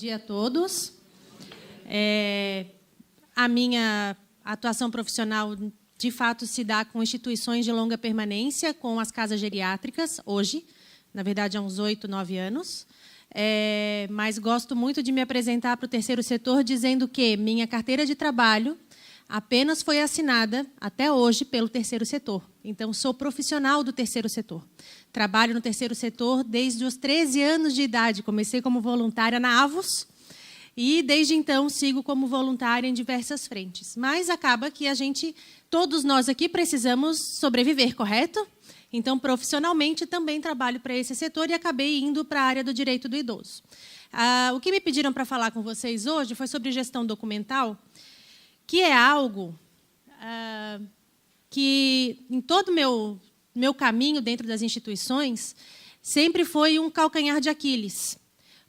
dia a todos. A minha atuação profissional, de fato, se dá com instituições de longa permanência, com as casas geriátricas, hoje, na verdade, há uns 8, 9 anos. Mas gosto muito de me apresentar para o terceiro setor dizendo que minha carteira de trabalho apenas foi assinada, até hoje, pelo terceiro setor. Então, sou profissional do terceiro setor. Trabalho no terceiro setor desde os 13 anos de idade. Comecei como voluntária na Avos e, desde então, sigo como voluntária em diversas frentes. Mas acaba que todos nós aqui precisamos sobreviver, correto? Então, profissionalmente, também trabalho para esse setor e acabei indo para a área do direito do idoso. O que me pediram para falar com vocês hoje foi sobre gestão documental, que é algo que, em todo o meu caminho dentro das instituições, sempre foi um calcanhar de Aquiles.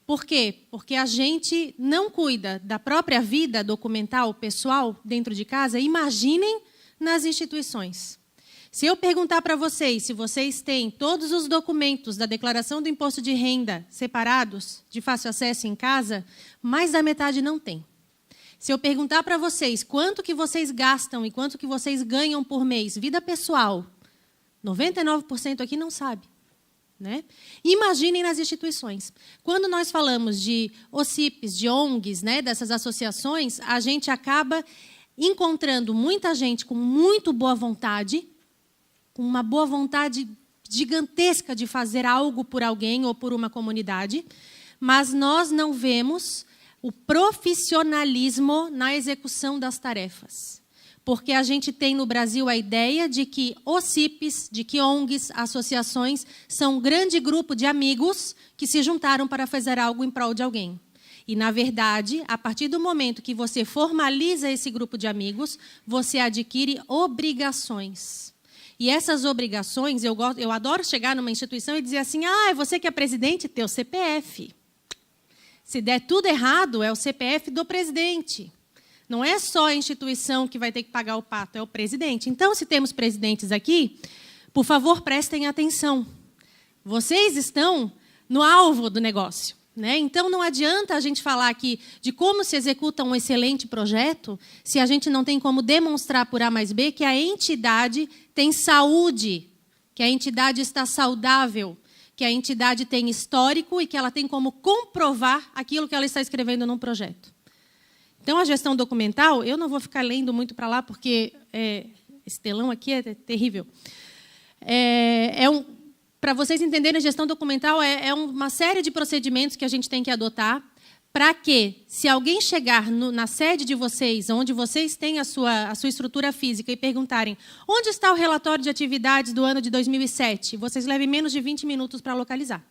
Por quê? Porque a gente não cuida da própria vida documental, pessoal, dentro de casa. Imaginem nas instituições. Se eu perguntar para vocês se vocês têm todos os documentos da declaração do imposto de renda separados, de fácil acesso em casa, mais da metade não tem. Se eu perguntar para vocês quanto que vocês gastam e quanto que vocês ganham por mês, vida pessoal, 99% aqui não sabe. Né? Imaginem nas instituições. Quando nós falamos de OCIPs, de ONGs, né, dessas associações, a gente acaba encontrando muita gente com muito boa vontade, com uma boa vontade gigantesca de fazer algo por alguém ou por uma comunidade, mas nós não vemos o profissionalismo na execução das tarefas. Porque a gente tem no Brasil a ideia de que OCIPs, de que ONGs, associações, são um grande grupo de amigos que se juntaram para fazer algo em prol de alguém. E, na verdade, a partir do momento que você formaliza esse grupo de amigos, você adquire obrigações. E essas obrigações, eu adoro chegar numa instituição e dizer assim, você que é presidente, teu CPF. Se der tudo errado, é o CPF do presidente. Não é só a instituição que vai ter que pagar o pato, é o presidente. Então, se temos presidentes aqui, por favor, prestem atenção. Vocês estão no alvo do negócio. Né? Então, não adianta a gente falar aqui de como se executa um excelente projeto se a gente não tem como demonstrar por A mais B que a entidade tem saúde, que a entidade está saudável, que a entidade tem histórico e que ela tem como comprovar aquilo que ela está escrevendo num projeto. Então, a gestão documental, eu não vou ficar lendo muito para lá, porque esse telão aqui é terrível. Para vocês entenderem, a gestão documental é uma série de procedimentos que a gente tem que adotar para que, se alguém chegar na sede de vocês, onde vocês têm a sua estrutura física, e perguntarem onde está o relatório de atividades do ano de 2007, vocês levem menos de 20 minutos para localizar.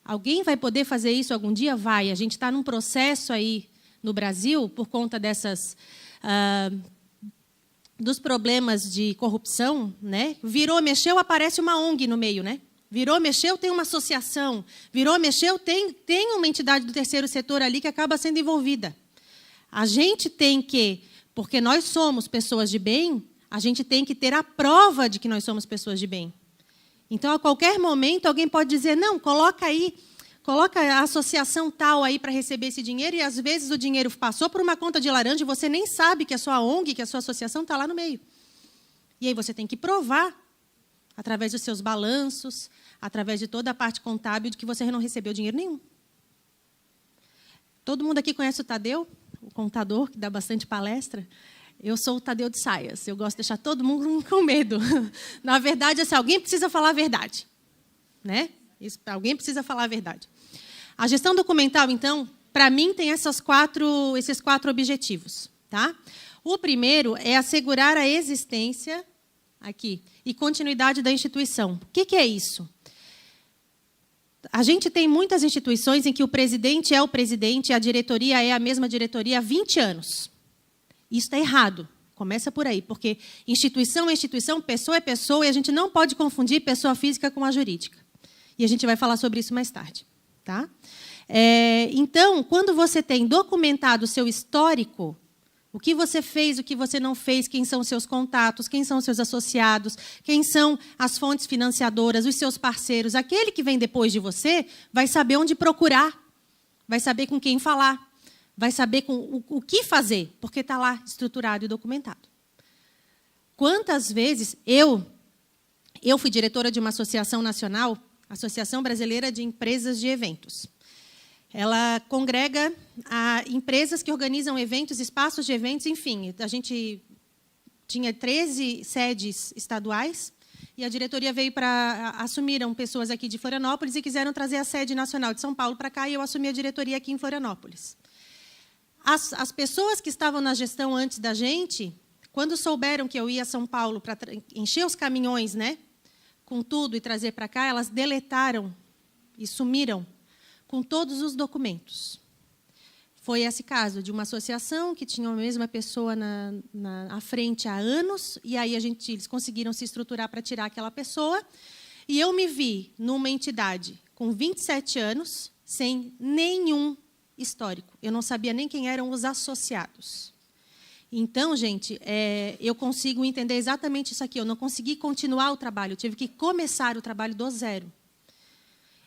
Alguém vai poder fazer isso algum dia? Vai. A gente está num processo aí no Brasil, por conta dos problemas de corrupção, né? Virou, mexeu, aparece uma ONG no meio, né? Virou, mexeu, tem uma associação. Virou, mexeu, tem uma entidade do terceiro setor ali que acaba sendo envolvida. A gente tem que, porque nós somos pessoas de bem, a gente tem que ter a prova de que nós somos pessoas de bem. Então, a qualquer momento, alguém pode dizer, não, coloca a associação tal aí para receber esse dinheiro, e às vezes o dinheiro passou por uma conta de laranja e você nem sabe que a sua ONG, que a sua associação está lá no meio. E aí você tem que provar, através dos seus balanços, através de toda a parte contábil, de que você não recebeu dinheiro nenhum. Todo mundo aqui conhece o Tadeu, o contador, que dá bastante palestra? Eu sou o Tadeu de Saias. Eu gosto de deixar todo mundo com medo. Na verdade, assim, alguém precisa falar a verdade. Né? Alguém precisa falar a verdade. A gestão documental, então, para mim, tem esses quatro objetivos. Tá? O primeiro é assegurar a existência aqui e continuidade da instituição. O que é isso? A gente tem muitas instituições em que o presidente é o presidente e a diretoria é a mesma diretoria há 20 anos. Isso está errado. Começa por aí, porque instituição é instituição, pessoa é pessoa, e a gente não pode confundir pessoa física com a jurídica. E a gente vai falar sobre isso mais tarde. Tá? Então, quando você tem documentado o seu histórico, o que você fez, o que você não fez, quem são os seus contatos, quem são os seus associados, quem são as fontes financiadoras, os seus parceiros, aquele que vem depois de você vai saber onde procurar vai saber com quem falar, vai saber o que fazer, porque está lá estruturado e documentado. Quantas vezes eu fui diretora de uma associação nacional, Associação Brasileira de Empresas de Eventos. Ela congrega empresas que organizam eventos, espaços de eventos, enfim. A gente tinha 13 sedes estaduais e a diretoria veio para... Assumiram pessoas aqui de Florianópolis e quiseram trazer a sede nacional de São Paulo para cá e eu assumi a diretoria aqui em Florianópolis. As pessoas que estavam na gestão antes da gente, quando souberam que eu ia a São Paulo para encher os caminhões, né, com tudo e trazer para cá, elas deletaram e sumiram com todos os documentos. Foi esse caso de uma associação que tinha a mesma pessoa à frente há anos, e aí eles conseguiram se estruturar para tirar aquela pessoa, e eu me vi numa entidade com 27 anos, sem nenhum histórico. Eu não sabia nem quem eram os associados. Então, gente, eu consigo entender exatamente isso aqui. Eu não consegui continuar o trabalho, eu tive que começar o trabalho do zero.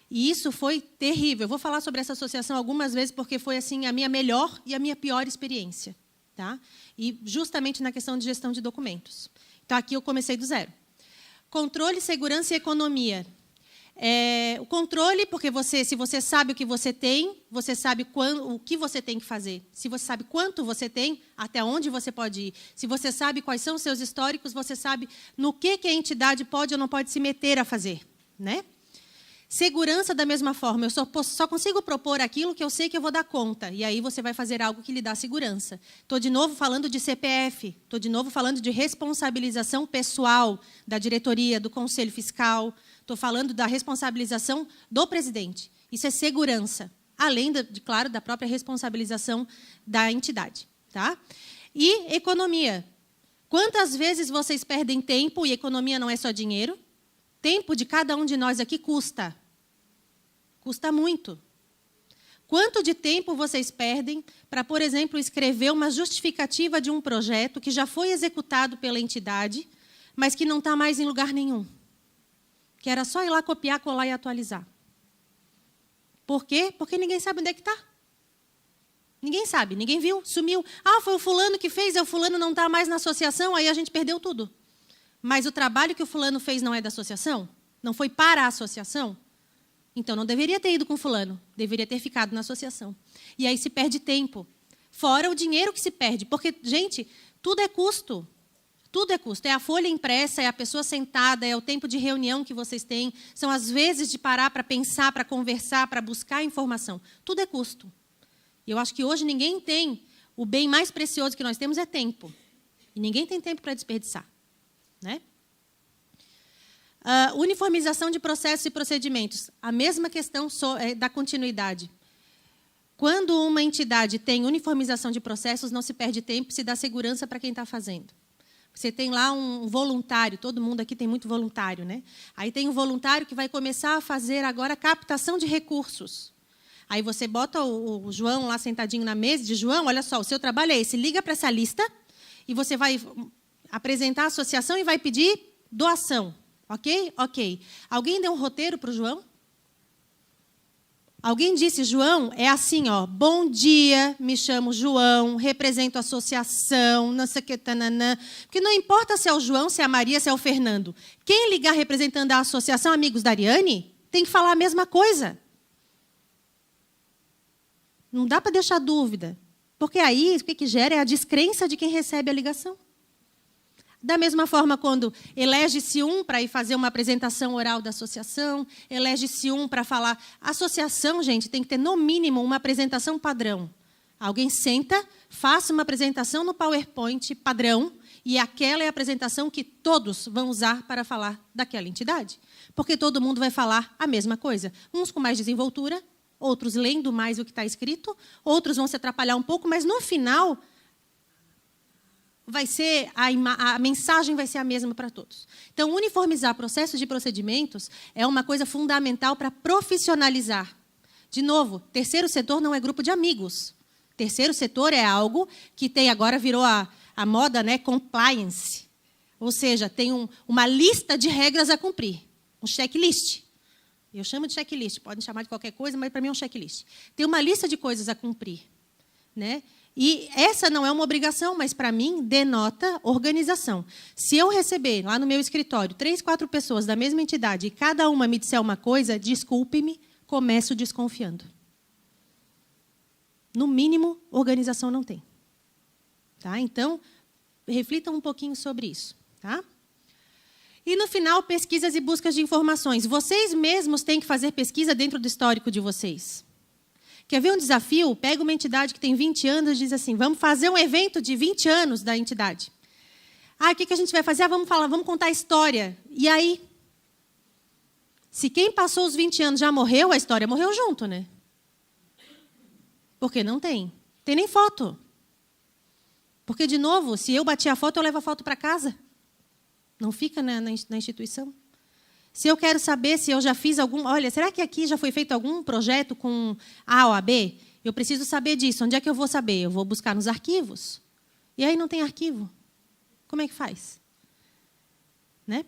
E isso foi terrível. Eu vou falar sobre essa associação algumas vezes, porque foi assim, a minha melhor e a minha pior experiência. Tá? E justamente na questão de gestão de documentos. Então, aqui eu comecei do zero. Controle, segurança e economia. O controle, porque se você sabe o que você tem, você sabe o que você tem que fazer. Se você sabe quanto você tem, até onde você pode ir. Se você sabe quais são os seus históricos, você sabe no que a entidade pode ou não pode se meter a fazer. Né? Segurança, da mesma forma. Eu só consigo propor aquilo que eu sei que eu vou dar conta. E aí você vai fazer algo que lhe dá segurança. Estou, de novo, falando de CPF. Estou, de novo, falando de responsabilização pessoal da diretoria, do Conselho Fiscal. Estou falando da responsabilização do presidente. Isso é segurança, além, claro, da própria responsabilização da entidade. Tá? E economia. Quantas vezes vocês perdem tempo, e economia não é só dinheiro? Tempo de cada um de nós aqui custa. Custa muito. Quanto de tempo vocês perdem para, por exemplo, escrever uma justificativa de um projeto que já foi executado pela entidade, mas que não está mais em lugar nenhum? Que era só ir lá copiar, colar e atualizar. Por quê? Porque ninguém sabe onde é que está. Ninguém sabe, ninguém viu, sumiu. Ah, foi o fulano que fez, o fulano não está mais na associação, aí a gente perdeu tudo. Mas o trabalho que o fulano fez não é da associação? Não foi para a associação? Então, não deveria ter ido com o fulano, deveria ter ficado na associação. E aí se perde tempo. Fora o dinheiro que se perde. Porque, gente, tudo é custo. Tudo é custo. É a folha impressa, é a pessoa sentada, é o tempo de reunião que vocês têm, são as vezes de parar para pensar, para conversar, para buscar informação. Tudo é custo. E eu acho que hoje ninguém tem, o bem mais precioso que nós temos é tempo. E ninguém tem tempo para desperdiçar. Né? Uniformização de processos e procedimentos. A mesma questão da continuidade. Quando uma entidade tem uniformização de processos, não se perde tempo, se dá segurança para quem está fazendo. Você tem lá um voluntário, todo mundo aqui tem muito voluntário, né? Aí tem um voluntário que vai começar a fazer agora captação de recursos. Aí você bota o João lá sentadinho na mesa e diz, João, olha só, o seu trabalho é esse, liga para essa lista e você vai apresentar a associação e vai pedir doação. Ok? Ok. Alguém deu um roteiro para o João? Alguém disse, João, é assim, ó, bom dia, me chamo João, represento a associação, não sei o que, tananã. Porque não importa se é o João, se é a Maria, se é o Fernando. Quem ligar representando a associação Amigos da Ariane, tem que falar a mesma coisa. Não dá para deixar dúvida. Porque aí, o que gera é a descrença de quem recebe a ligação. Da mesma forma, quando elege-se um para ir fazer uma apresentação oral da associação, elege-se um para falar... A associação, gente, tem que ter, no mínimo, uma apresentação padrão. Alguém senta, faça uma apresentação no PowerPoint padrão, e aquela é a apresentação que todos vão usar para falar daquela entidade. Porque todo mundo vai falar a mesma coisa. Uns com mais desenvoltura, outros lendo mais o que está escrito, outros vão se atrapalhar um pouco, mas, no final... a mensagem vai ser a mesma para todos. Então, uniformizar processos de procedimentos é uma coisa fundamental para profissionalizar. De novo, terceiro setor não é grupo de amigos. Terceiro setor é algo que agora virou a moda, né, compliance. Ou seja, tem uma lista de regras a cumprir, um checklist. Eu chamo de checklist, podem chamar de qualquer coisa, mas para mim é um checklist. Tem uma lista de coisas a cumprir, né? E essa não é uma obrigação, mas, para mim, denota organização. Se eu receber, lá no meu escritório, 3, 4 pessoas da mesma entidade e cada uma me disser uma coisa, desculpe-me, começo desconfiando. No mínimo, organização não tem. Tá? Então, reflitam um pouquinho sobre isso. Tá? E, no final, pesquisas e buscas de informações. Vocês mesmos têm que fazer pesquisa dentro do histórico de vocês. Quer ver um desafio? Pega uma entidade que tem 20 anos e diz assim, vamos fazer um evento de 20 anos da entidade. O que a gente vai fazer? Vamos contar a história. E aí? Se quem passou os 20 anos já morreu, a história morreu junto, né? Porque não tem. Tem nem foto. Porque, de novo, se eu bati a foto, eu levo a foto para casa. Não fica na instituição. Se eu quero saber se eu já fiz algum... Olha, será que aqui já foi feito algum projeto com A ou AB? Eu preciso saber disso. Onde é que eu vou saber? Eu vou buscar nos arquivos. E aí não tem arquivo. Como é que faz? Né?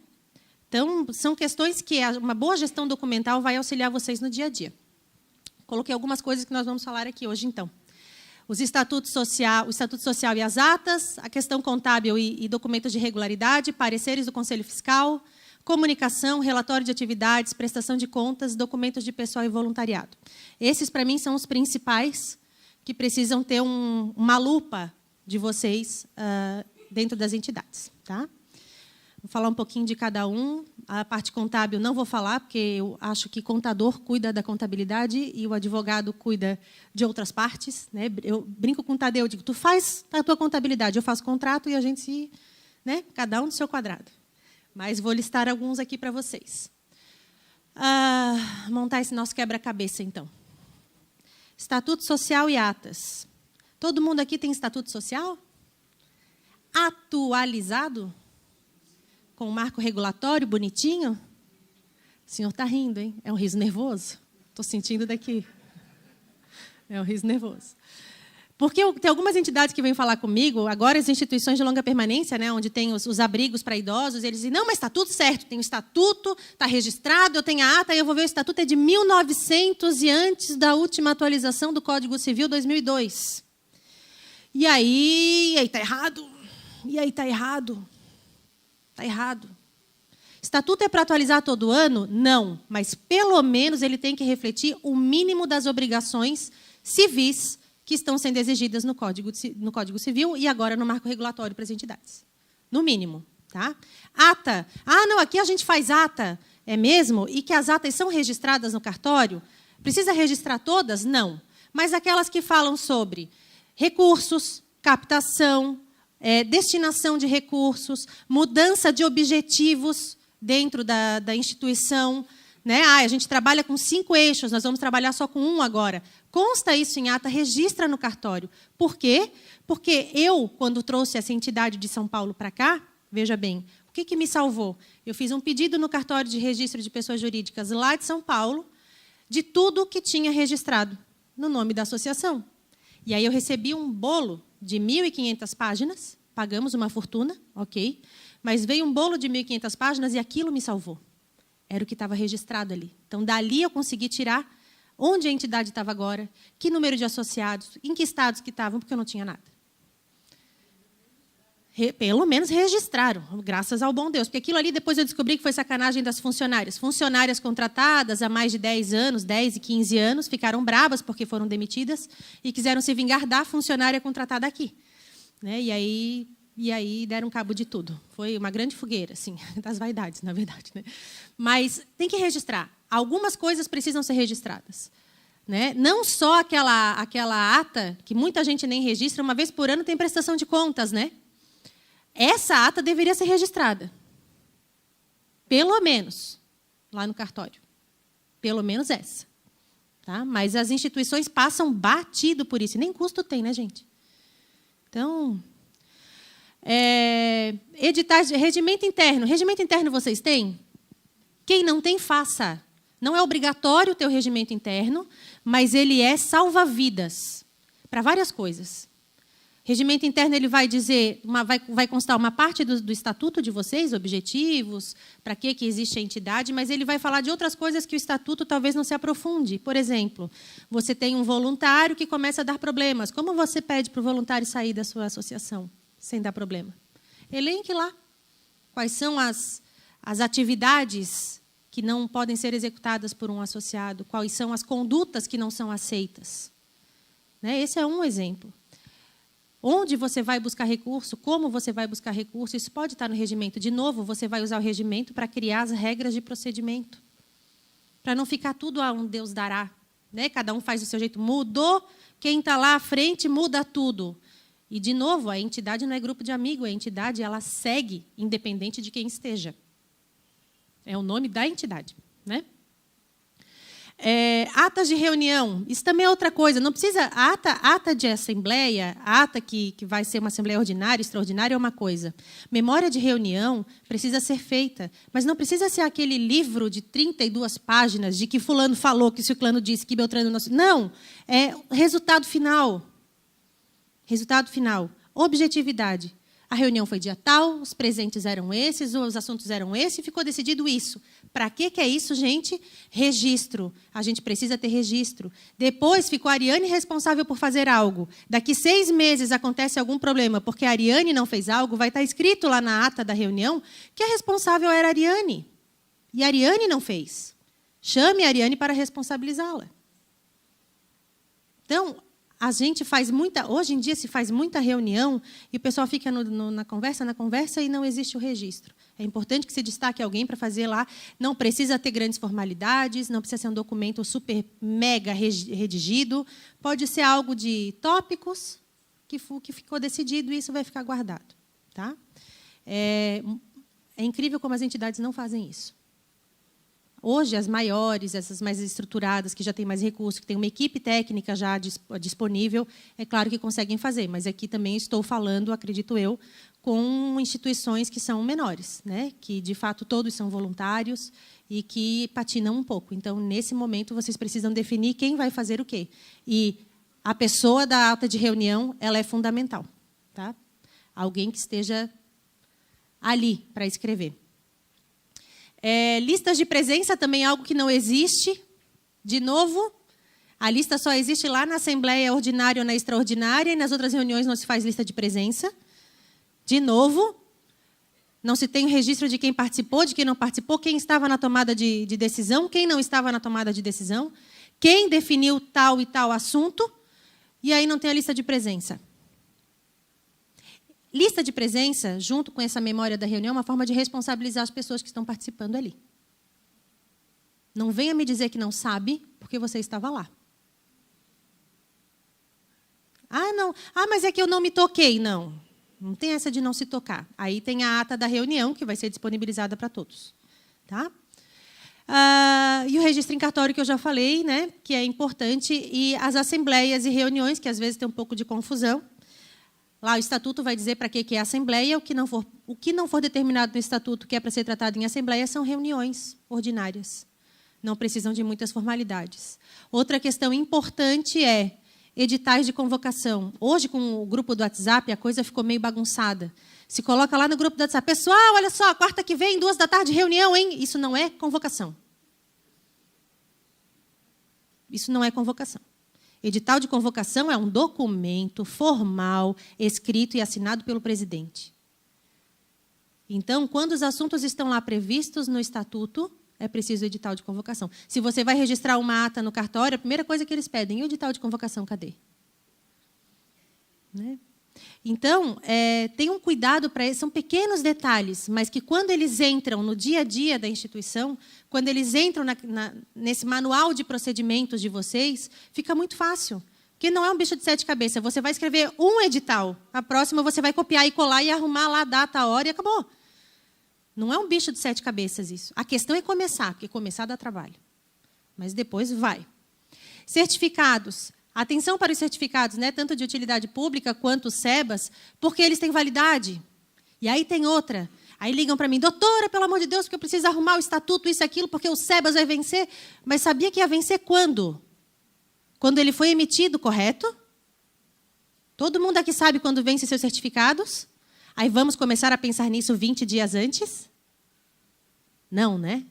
Então, são questões que uma boa gestão documental vai auxiliar vocês no dia a dia. Coloquei algumas coisas que nós vamos falar aqui hoje, então. O Estatuto Social e as atas, a questão contábil e documentos de regularidade, pareceres do Conselho Fiscal, comunicação, relatório de atividades, prestação de contas, documentos de pessoal e voluntariado. Esses, para mim, são os principais que precisam ter uma lupa de vocês dentro das entidades. Tá? Vou falar um pouquinho de cada um. A parte contábil não vou falar, porque eu acho que contador cuida da contabilidade e o advogado cuida de outras partes. Né? Eu brinco com o Tadeu, digo, tu faz a tua contabilidade, eu faço contrato e a gente se... Né? Cada um do seu quadrado. Mas vou listar alguns aqui para vocês. Montar esse nosso quebra-cabeça, então. Estatuto Social e atas. Todo mundo aqui tem estatuto social? Atualizado? Com o marco regulatório bonitinho? O senhor está rindo, hein? É um riso nervoso? Estou sentindo daqui. É um riso nervoso. Porque tem algumas entidades que vêm falar comigo, agora as instituições de longa permanência, né, onde tem os abrigos para idosos, eles dizem, não, mas está tudo certo, tem o estatuto, está registrado, eu tenho a ata, eu vou ver o estatuto, é de 1900 e antes da última atualização do Código Civil, 2002. E aí está errado, está errado. Está errado. Estatuto é para atualizar todo ano? Não, mas pelo menos ele tem que refletir o mínimo das obrigações civis que estão sendo exigidas no Código Civil e agora no marco regulatório para as entidades. No mínimo. Tá? Ata. Não, aqui a gente faz ata. É mesmo? E que as atas são registradas no cartório? Precisa registrar todas? Não. Mas aquelas que falam sobre recursos, captação, destinação de recursos, mudança de objetivos dentro da instituição. Né? A gente trabalha com 5 eixos, nós vamos trabalhar só com 1 agora. Consta isso em ata, registra no cartório. Por quê? Porque eu, quando trouxe essa entidade de São Paulo para cá, veja bem, o que me salvou? Eu fiz um pedido no cartório de registro de pessoas jurídicas lá de São Paulo, de tudo que tinha registrado no nome da associação. E aí eu recebi um bolo de 1.500 páginas, pagamos uma fortuna, ok, mas veio um bolo de 1.500 páginas e aquilo me salvou. Era o que estava registrado ali. Então, dali eu consegui tirar onde a entidade estava agora, que número de associados, em que estados que estavam, porque eu não tinha nada. Pelo menos registraram, graças ao bom Deus. Porque aquilo ali, depois eu descobri que foi sacanagem das funcionárias. Funcionárias contratadas há mais de 10 anos, 10 e 15 anos, ficaram bravas porque foram demitidas e quiseram se vingar da funcionária contratada aqui. Né? E aí deram cabo de tudo. Foi uma grande fogueira, assim, das vaidades, na verdade. Né? Mas tem que registrar. Algumas coisas precisam ser registradas. Né? Não só aquela ata, que muita gente nem registra, uma vez por ano tem prestação de contas, né? Essa ata deveria ser registrada. Pelo menos, lá no cartório. Pelo menos essa. Tá? Mas as instituições passam batido por isso. E nem custo tem, né, gente? Então, editais de regimento interno. Regimento interno vocês têm? Quem não tem, faça. Não é obrigatório ter o regimento interno, mas ele é salva-vidas para várias coisas. Regimento interno ele vai dizer, vai constar uma parte do estatuto de vocês, objetivos, para que existe a entidade, mas ele vai falar de outras coisas que o estatuto talvez não se aprofunde. Por exemplo, você tem um voluntário que começa a dar problemas. Como você pede para o voluntário sair da sua associação sem dar problema? Elenque lá quais são as atividades que não podem ser executadas por um associado, quais são as condutas que não são aceitas. Né? Esse é um exemplo. Onde você vai buscar recurso, como você vai buscar recurso, isso pode estar no regimento. De novo, você vai usar o regimento para criar as regras de procedimento. Para não ficar tudo a um Deus dará. Né? Cada um faz do seu jeito. Mudou, quem está lá à frente muda tudo. E, de novo, a entidade não é grupo de amigos, a entidade ela segue, independente de quem esteja. É o nome da entidade. Né? Atas de reunião, isso também é outra coisa. Não precisa ata de assembleia, ata que vai ser uma assembleia ordinária, extraordinária é uma coisa. Memória de reunião precisa ser feita, mas não precisa ser aquele livro de 32 páginas de que fulano falou, que ciclano disse, que Beltrano não. Não, é resultado final. Resultado final. Objetividade. A reunião foi dia tal, os presentes eram esses, os assuntos eram esses, e ficou decidido isso. Para que é isso, gente? Registro. A gente precisa ter registro. Depois ficou a Ariane responsável por fazer algo. Daqui 6 meses acontece algum problema, porque a Ariane não fez algo, vai estar escrito lá na ata da reunião que a responsável era a Ariane. E a Ariane não fez. Chame a Ariane para responsabilizá-la. Então, a gente faz hoje em dia se faz muita reunião e o pessoal fica na conversa e não existe o registro. É importante que se destaque alguém para fazer lá. Não precisa ter grandes formalidades, não precisa ser um documento super mega redigido. Pode ser algo de tópicos que ficou decidido e isso vai ficar guardado. Tá? É incrível como as entidades não fazem isso. Hoje, as maiores, essas mais estruturadas, que já têm mais recursos, que têm uma equipe técnica já disponível, é claro que conseguem fazer, mas aqui também estou falando, acredito eu, com instituições que são menores, né? Que, de fato, todos são voluntários e que patinam um pouco. Então, nesse momento, vocês precisam definir quem vai fazer o quê. E a pessoa da ata de reunião ela é fundamental. Tá? Alguém que esteja ali para escrever. Listas de presença também é algo que não existe. De novo, a lista só existe lá na Assembleia Ordinária ou na Extraordinária, e nas outras reuniões não se faz lista de presença. De novo, não se tem o registro de quem participou, de quem não participou, quem estava na tomada de decisão, quem não estava na tomada de decisão, quem definiu tal e tal assunto, e aí não tem a lista de presença. Lista de presença, junto com essa memória da reunião, é uma forma de responsabilizar as pessoas que estão participando ali. Não venha me dizer que não sabe, porque você estava lá. Não. Mas é que eu não me toquei. Não tem essa de não se tocar. Aí tem a ata da reunião, que vai ser disponibilizada para todos. Tá? E o registro em cartório, que eu já falei, né, que é importante, e as assembleias e reuniões, que às vezes tem um pouco de confusão. Lá o estatuto vai dizer para que é a assembleia, o que não for determinado no estatuto que é para ser tratado em assembleia são reuniões ordinárias. Não precisam de muitas formalidades. Outra questão importante é editais de convocação. Hoje, com o grupo do WhatsApp, a coisa ficou meio bagunçada. Se coloca lá no grupo do WhatsApp, pessoal, olha só, quarta que vem, 2 da tarde, reunião, hein? Isso não é convocação. Isso não é convocação. Edital de convocação é um documento formal, escrito e assinado pelo presidente. Então, quando os assuntos estão lá previstos no estatuto, é preciso edital de convocação. Se você vai registrar uma ata no cartório, a primeira coisa que eles pedem, e o edital de convocação, cadê? Né? Então, tenham cuidado para isso. São pequenos detalhes, mas que quando eles entram no dia a dia da instituição, quando eles entram nesse manual de procedimentos de vocês, fica muito fácil. Porque não é um bicho de 7 cabeças. Você vai escrever um edital, a próxima você vai copiar e colar e arrumar lá a data, a hora e acabou. Não é um bicho de 7 cabeças isso. A questão é começar, porque começar dá trabalho. Mas depois vai. Certificados. Atenção para os certificados, né, tanto de utilidade pública quanto os SEBAS, porque eles têm validade. E aí tem outra. Aí ligam para mim, doutora, pelo amor de Deus, porque eu preciso arrumar o estatuto, isso e aquilo, porque o SEBAS vai vencer. Mas sabia que ia vencer quando? Quando ele foi emitido, correto? Todo mundo aqui sabe quando vence seus certificados? Aí vamos começar a pensar nisso 20 dias antes? Não, né?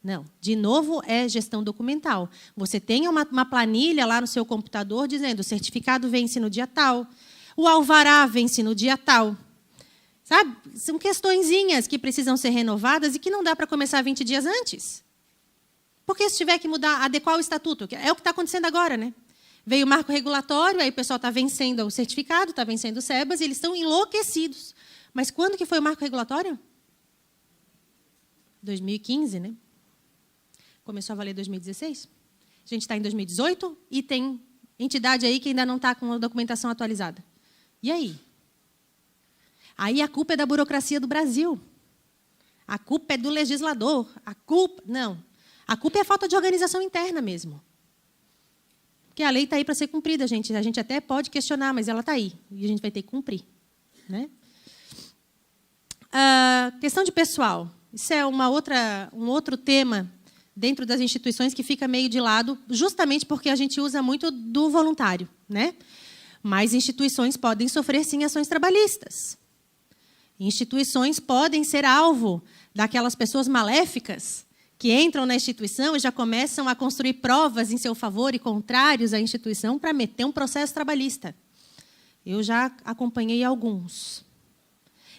Não. De novo, é gestão documental. Você tem uma planilha lá no seu computador dizendo o certificado vence no dia tal, o alvará vence no dia tal. Sabe? São questõezinhas que precisam ser renovadas e que não dá para começar 20 dias antes. Porque se tiver que mudar, adequar o estatuto, é o que está acontecendo agora, né? Veio o marco regulatório, aí o pessoal está vencendo o certificado, está vencendo o SEBAS, e eles estão enlouquecidos. Mas quando que foi o marco regulatório? 2015, né? Começou a valer 2016. A gente está em 2018 e tem entidade aí que ainda não está com a documentação atualizada. E aí? Aí a culpa é da burocracia do Brasil. A culpa é do legislador. Não. A culpa é a falta de organização interna mesmo. Porque a lei está aí para ser cumprida, gente. A gente até pode questionar, mas ela está aí. E a gente vai ter que cumprir. Né? Questão de pessoal. Isso é um outro tema dentro das instituições que fica meio de lado, justamente porque a gente usa muito do voluntário. Né? Mas instituições podem sofrer, sim, ações trabalhistas. Instituições podem ser alvo daquelas pessoas maléficas que entram na instituição e já começam a construir provas em seu favor e contrários à instituição para meter um processo trabalhista. Eu já acompanhei alguns.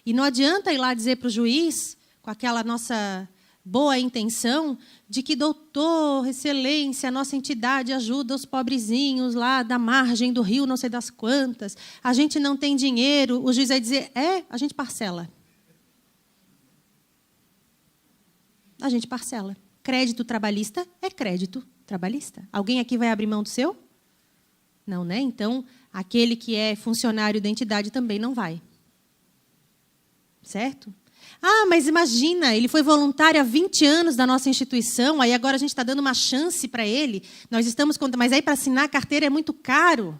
E não adianta ir lá dizer para o juiz, com aquela nossa boa intenção, de que, doutor, excelência, a nossa entidade ajuda os pobrezinhos lá da margem do rio, não sei das quantas, a gente não tem dinheiro, o juiz vai dizer, a gente parcela. A gente parcela. Crédito trabalhista é crédito trabalhista. Alguém aqui vai abrir mão do seu? Não, né? Então, aquele que é funcionário da entidade também não vai. Certo? Mas imagina, ele foi voluntário há 20 anos da nossa instituição, aí agora a gente está dando uma chance para ele. Mas aí para assinar a carteira é muito caro.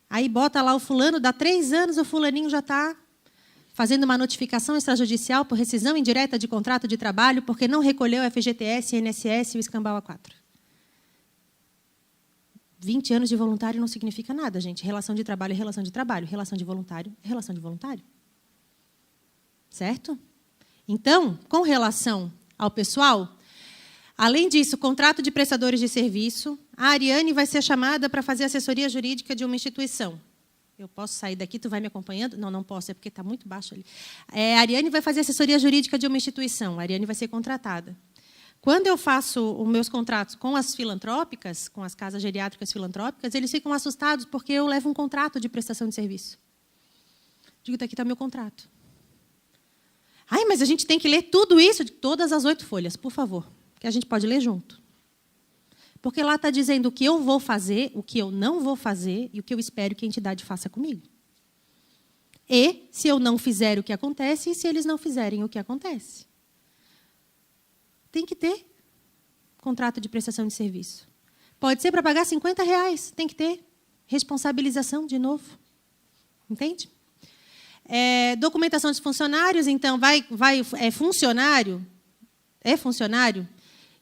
Aí bota lá o fulano, dá 3 anos, o fulaninho já está fazendo uma notificação extrajudicial por rescisão indireta de contrato de trabalho porque não recolheu o FGTS, INSS e o escambau A4. 20 anos de voluntário não significa nada, gente. Relação de trabalho é relação de trabalho. Relação de voluntário é relação de voluntário. Certo? Então, com relação ao pessoal, além disso, contrato de prestadores de serviço, a Ariane vai ser chamada para fazer assessoria jurídica de uma instituição. Eu posso sair daqui, tu vai me acompanhando? Não, não posso, é porque está muito baixo ali. A Ariane vai fazer assessoria jurídica de uma instituição. A Ariane vai ser contratada. Quando eu faço os meus contratos com as filantrópicas, com as casas geriátricas filantrópicas, eles ficam assustados porque eu levo um contrato de prestação de serviço. Digo, daqui está o meu contrato. Mas a gente tem que ler tudo isso, de todas as 8 folhas, por favor, que a gente pode ler junto. Porque lá está dizendo o que eu vou fazer, o que eu não vou fazer e o que eu espero que a entidade faça comigo. E se eu não fizer o que acontece e se eles não fizerem o que acontece. Tem que ter contrato de prestação de serviço. Pode ser para pagar R$50, tem que ter responsabilização de novo. Entende? Documentação dos funcionários, então, funcionário,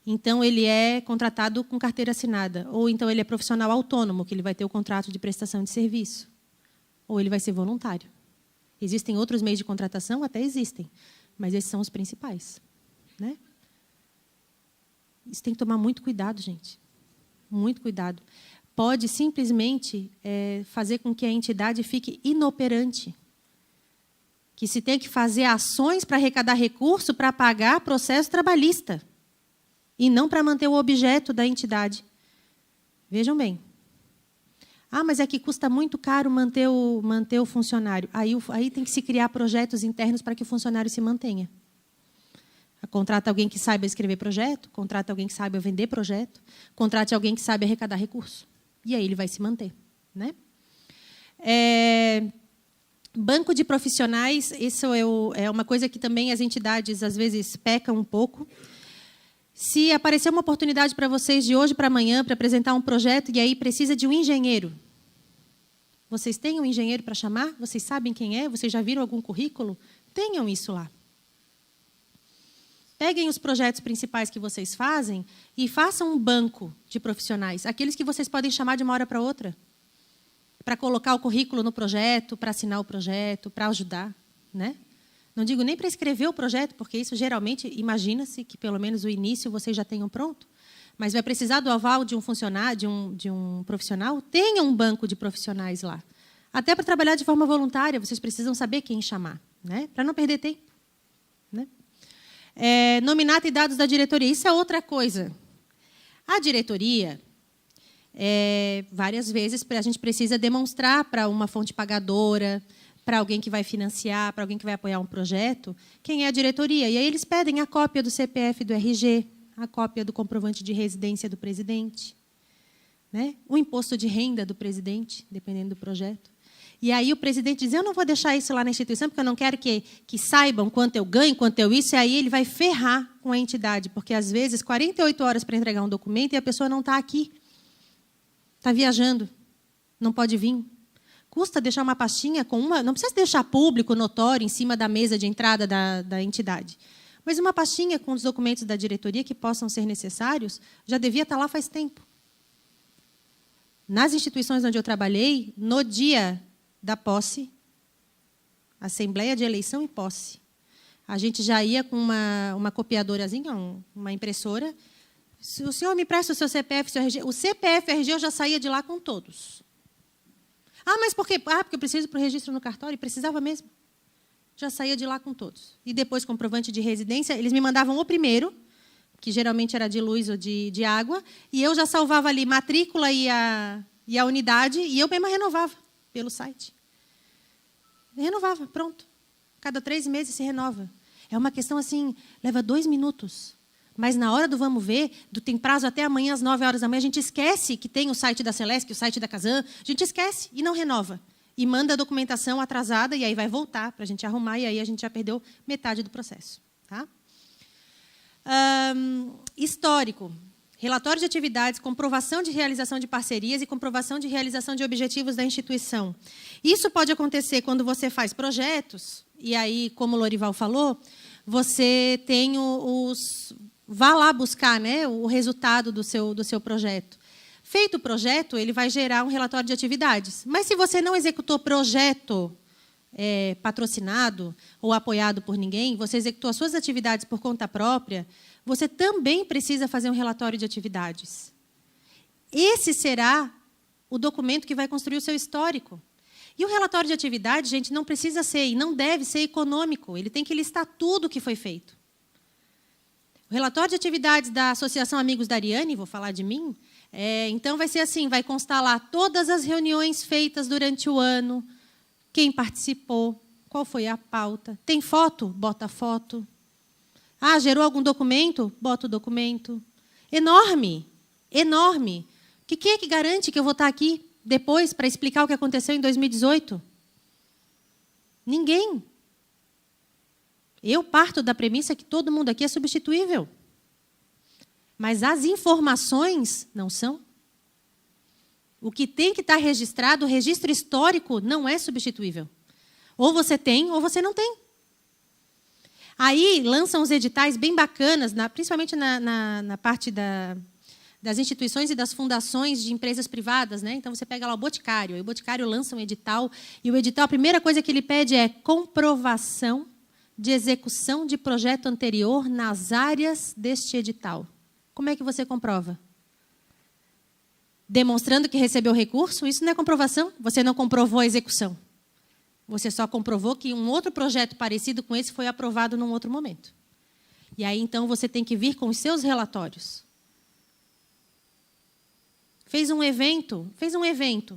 então ele é contratado com carteira assinada, ou então ele é profissional autônomo, que ele vai ter o contrato de prestação de serviço, ou ele vai ser voluntário. Existem outros meios de contratação? Até existem, mas esses são os principais. Né? Isso tem que tomar muito cuidado, gente. Muito cuidado. Pode simplesmente fazer com que a entidade fique inoperante. Que se tem que fazer ações para arrecadar recurso para pagar processo trabalhista. E não para manter o objeto da entidade. Vejam bem. Mas é que custa muito caro manter o funcionário. Aí tem que se criar projetos internos para que o funcionário se mantenha. Contrata alguém que saiba escrever projeto, contrata alguém que saiba vender projeto, contrate alguém que saiba arrecadar recurso. E aí ele vai se manter. Né? Banco de profissionais, isso é uma coisa que também as entidades, às vezes, pecam um pouco. Se aparecer uma oportunidade para vocês de hoje para amanhã para apresentar um projeto e aí precisa de um engenheiro, vocês têm um engenheiro para chamar? Vocês sabem quem é? Vocês já viram algum currículo? Tenham isso lá. Peguem os projetos principais que vocês fazem e façam um banco de profissionais, aqueles que vocês podem chamar de uma hora para outra. para colocar o currículo no projeto, para assinar o projeto, para ajudar, né? Não digo nem para escrever o projeto, porque isso geralmente, imagina-se que pelo menos o início vocês já tenham pronto, mas vai precisar do aval de um funcionário, de um profissional, tenha um banco de profissionais lá. Até para trabalhar de forma voluntária, vocês precisam saber quem chamar, né? Para não perder tempo. Né? Nominata e dados da diretoria, isso é outra coisa. A diretoria, várias vezes, a gente precisa demonstrar para uma fonte pagadora, para alguém que vai financiar, para alguém que vai apoiar um projeto, quem é a diretoria. E aí eles pedem a cópia do CPF do RG, a cópia do comprovante de residência do presidente, né? O imposto de renda do presidente, dependendo do projeto. E aí o presidente diz, eu não vou deixar isso lá na instituição, porque eu não quero que saibam quanto eu ganho, quanto eu isso, e aí ele vai ferrar com a entidade, porque, às vezes, 48 horas para entregar um documento e a pessoa não está aqui. Está viajando, não pode vir. Custa deixar uma pastinha com uma... Não precisa deixar público, notório, em cima da mesa de entrada da entidade. Mas uma pastinha com os documentos da diretoria que possam ser necessários, já devia estar lá faz tempo. Nas instituições onde eu trabalhei, no dia da posse, assembleia de eleição e posse, a gente já ia com uma copiadorazinha, uma impressora. Se o senhor me presta o seu CPF, seu RG, o CPF e RG eu já saía de lá com todos. Mas por quê? Porque eu preciso para o registro no cartório, e precisava mesmo. Já saía de lá com todos. E depois, comprovante de residência, eles me mandavam o primeiro, que geralmente era de luz ou de água, e eu já salvava ali matrícula e a unidade, e eu mesma renovava pelo site. Renovava, pronto. Cada 3 meses se renova. É uma questão assim, leva 2 minutos. Mas na hora do vamos ver, tem prazo até amanhã às 9 horas da manhã, a gente esquece que tem o site da Celesc, o site da Casan, a gente esquece e não renova. E manda a documentação atrasada, e aí vai voltar para a gente arrumar, e aí a gente já perdeu metade do processo. Tá? Histórico. Relatório de atividades, comprovação de realização de parcerias e comprovação de realização de objetivos da instituição. Isso pode acontecer quando você faz projetos, e aí, como o Lorival falou, você tem vá lá buscar, né, o resultado do seu projeto. Feito o projeto, ele vai gerar um relatório de atividades. Mas se você não executou projeto patrocinado ou apoiado por ninguém, você executou as suas atividades por conta própria, você também precisa fazer um relatório de atividades. Esse será o documento que vai construir o seu histórico. E o relatório de atividades, gente, não precisa ser e não deve ser econômico. Ele tem que listar tudo o que foi feito. O relatório de atividades da Associação Amigos da Ariane, vou falar de mim, então vai ser assim, vai constar lá todas as reuniões feitas durante o ano, quem participou, qual foi a pauta. Tem foto? Bota a foto. Gerou algum documento? Bota o documento. Enorme, enorme. Quem é que garante que eu vou estar aqui depois para explicar o que aconteceu em 2018? Ninguém. Eu parto da premissa que todo mundo aqui é substituível. Mas as informações não são. O que tem que estar registrado, o registro histórico, não é substituível. Ou você tem, ou você não tem. Aí lançam os editais bem bacanas, principalmente na parte das instituições e das fundações de empresas privadas. Né? Então, você pega lá o Boticário, e o Boticário lança um edital, e o edital, a primeira coisa que ele pede é comprovação de execução de projeto anterior nas áreas deste edital. Como é que você comprova? Demonstrando que recebeu recurso? Isso não é comprovação. Você não comprovou a execução. Você só comprovou que um outro projeto parecido com esse foi aprovado num outro momento. E aí, então, você tem que vir com os seus relatórios. Fez um evento.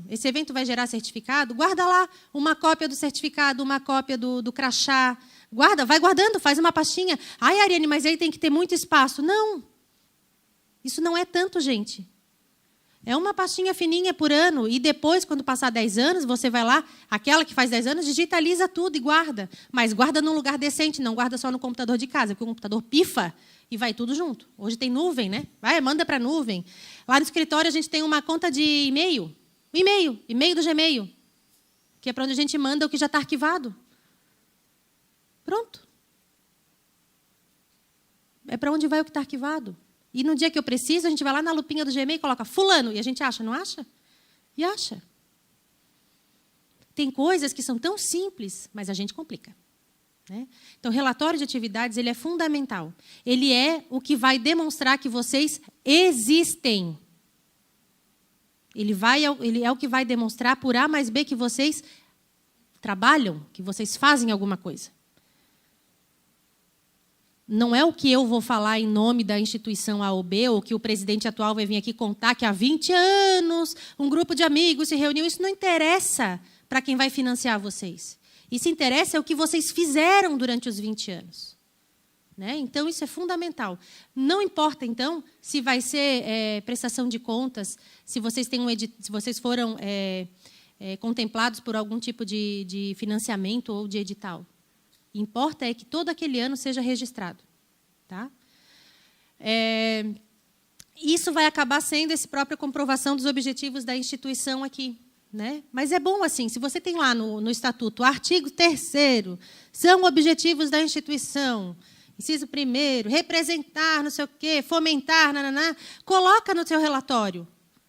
Esse evento vai gerar certificado? Guarda lá uma cópia do certificado, uma cópia do crachá. Vai guardando, faz uma pastinha. Ariane, mas aí tem que ter muito espaço. Não. Isso não é tanto, gente. É uma pastinha fininha por ano, e depois, quando passar 10 anos, você vai lá, aquela que faz 10 anos, digitaliza tudo e guarda. Mas guarda num lugar decente, não guarda só no computador de casa, porque o computador pifa e vai tudo junto. Hoje tem nuvem, né? Manda para a nuvem. Lá no escritório a gente tem uma conta de e-mail. E-mail do Gmail, que é para onde a gente manda o que já está arquivado. Pronto. É para onde vai o que está arquivado. E no dia que eu preciso, a gente vai lá na lupinha do Gmail e coloca fulano. E a gente acha, não acha? E acha. Tem coisas que são tão simples, mas a gente complica. Né? Então, o relatório de atividades ele é fundamental. Ele é o que vai demonstrar que vocês existem. Ele é o que vai demonstrar por A mais B que vocês trabalham, que vocês fazem alguma coisa. Não é o que eu vou falar em nome da instituição A ou B, ou que o presidente atual vai vir aqui contar que há 20 anos um grupo de amigos se reuniu. Isso não interessa para quem vai financiar vocês. Isso interessa é o que vocês fizeram durante os 20 anos. Né? Então, isso é fundamental. Não importa, então, se vai ser prestação de contas, se vocês foram contemplados por algum tipo de financiamento ou de edital. Importa é que todo aquele ano seja registrado. Tá? Isso vai acabar sendo essa própria comprovação dos objetivos da instituição aqui. Né? Mas é bom assim, se você tem lá no Estatuto, o artigo 3º, são objetivos da instituição, inciso 1º, representar, não sei o quê, fomentar, nananá, coloca no seu relatório.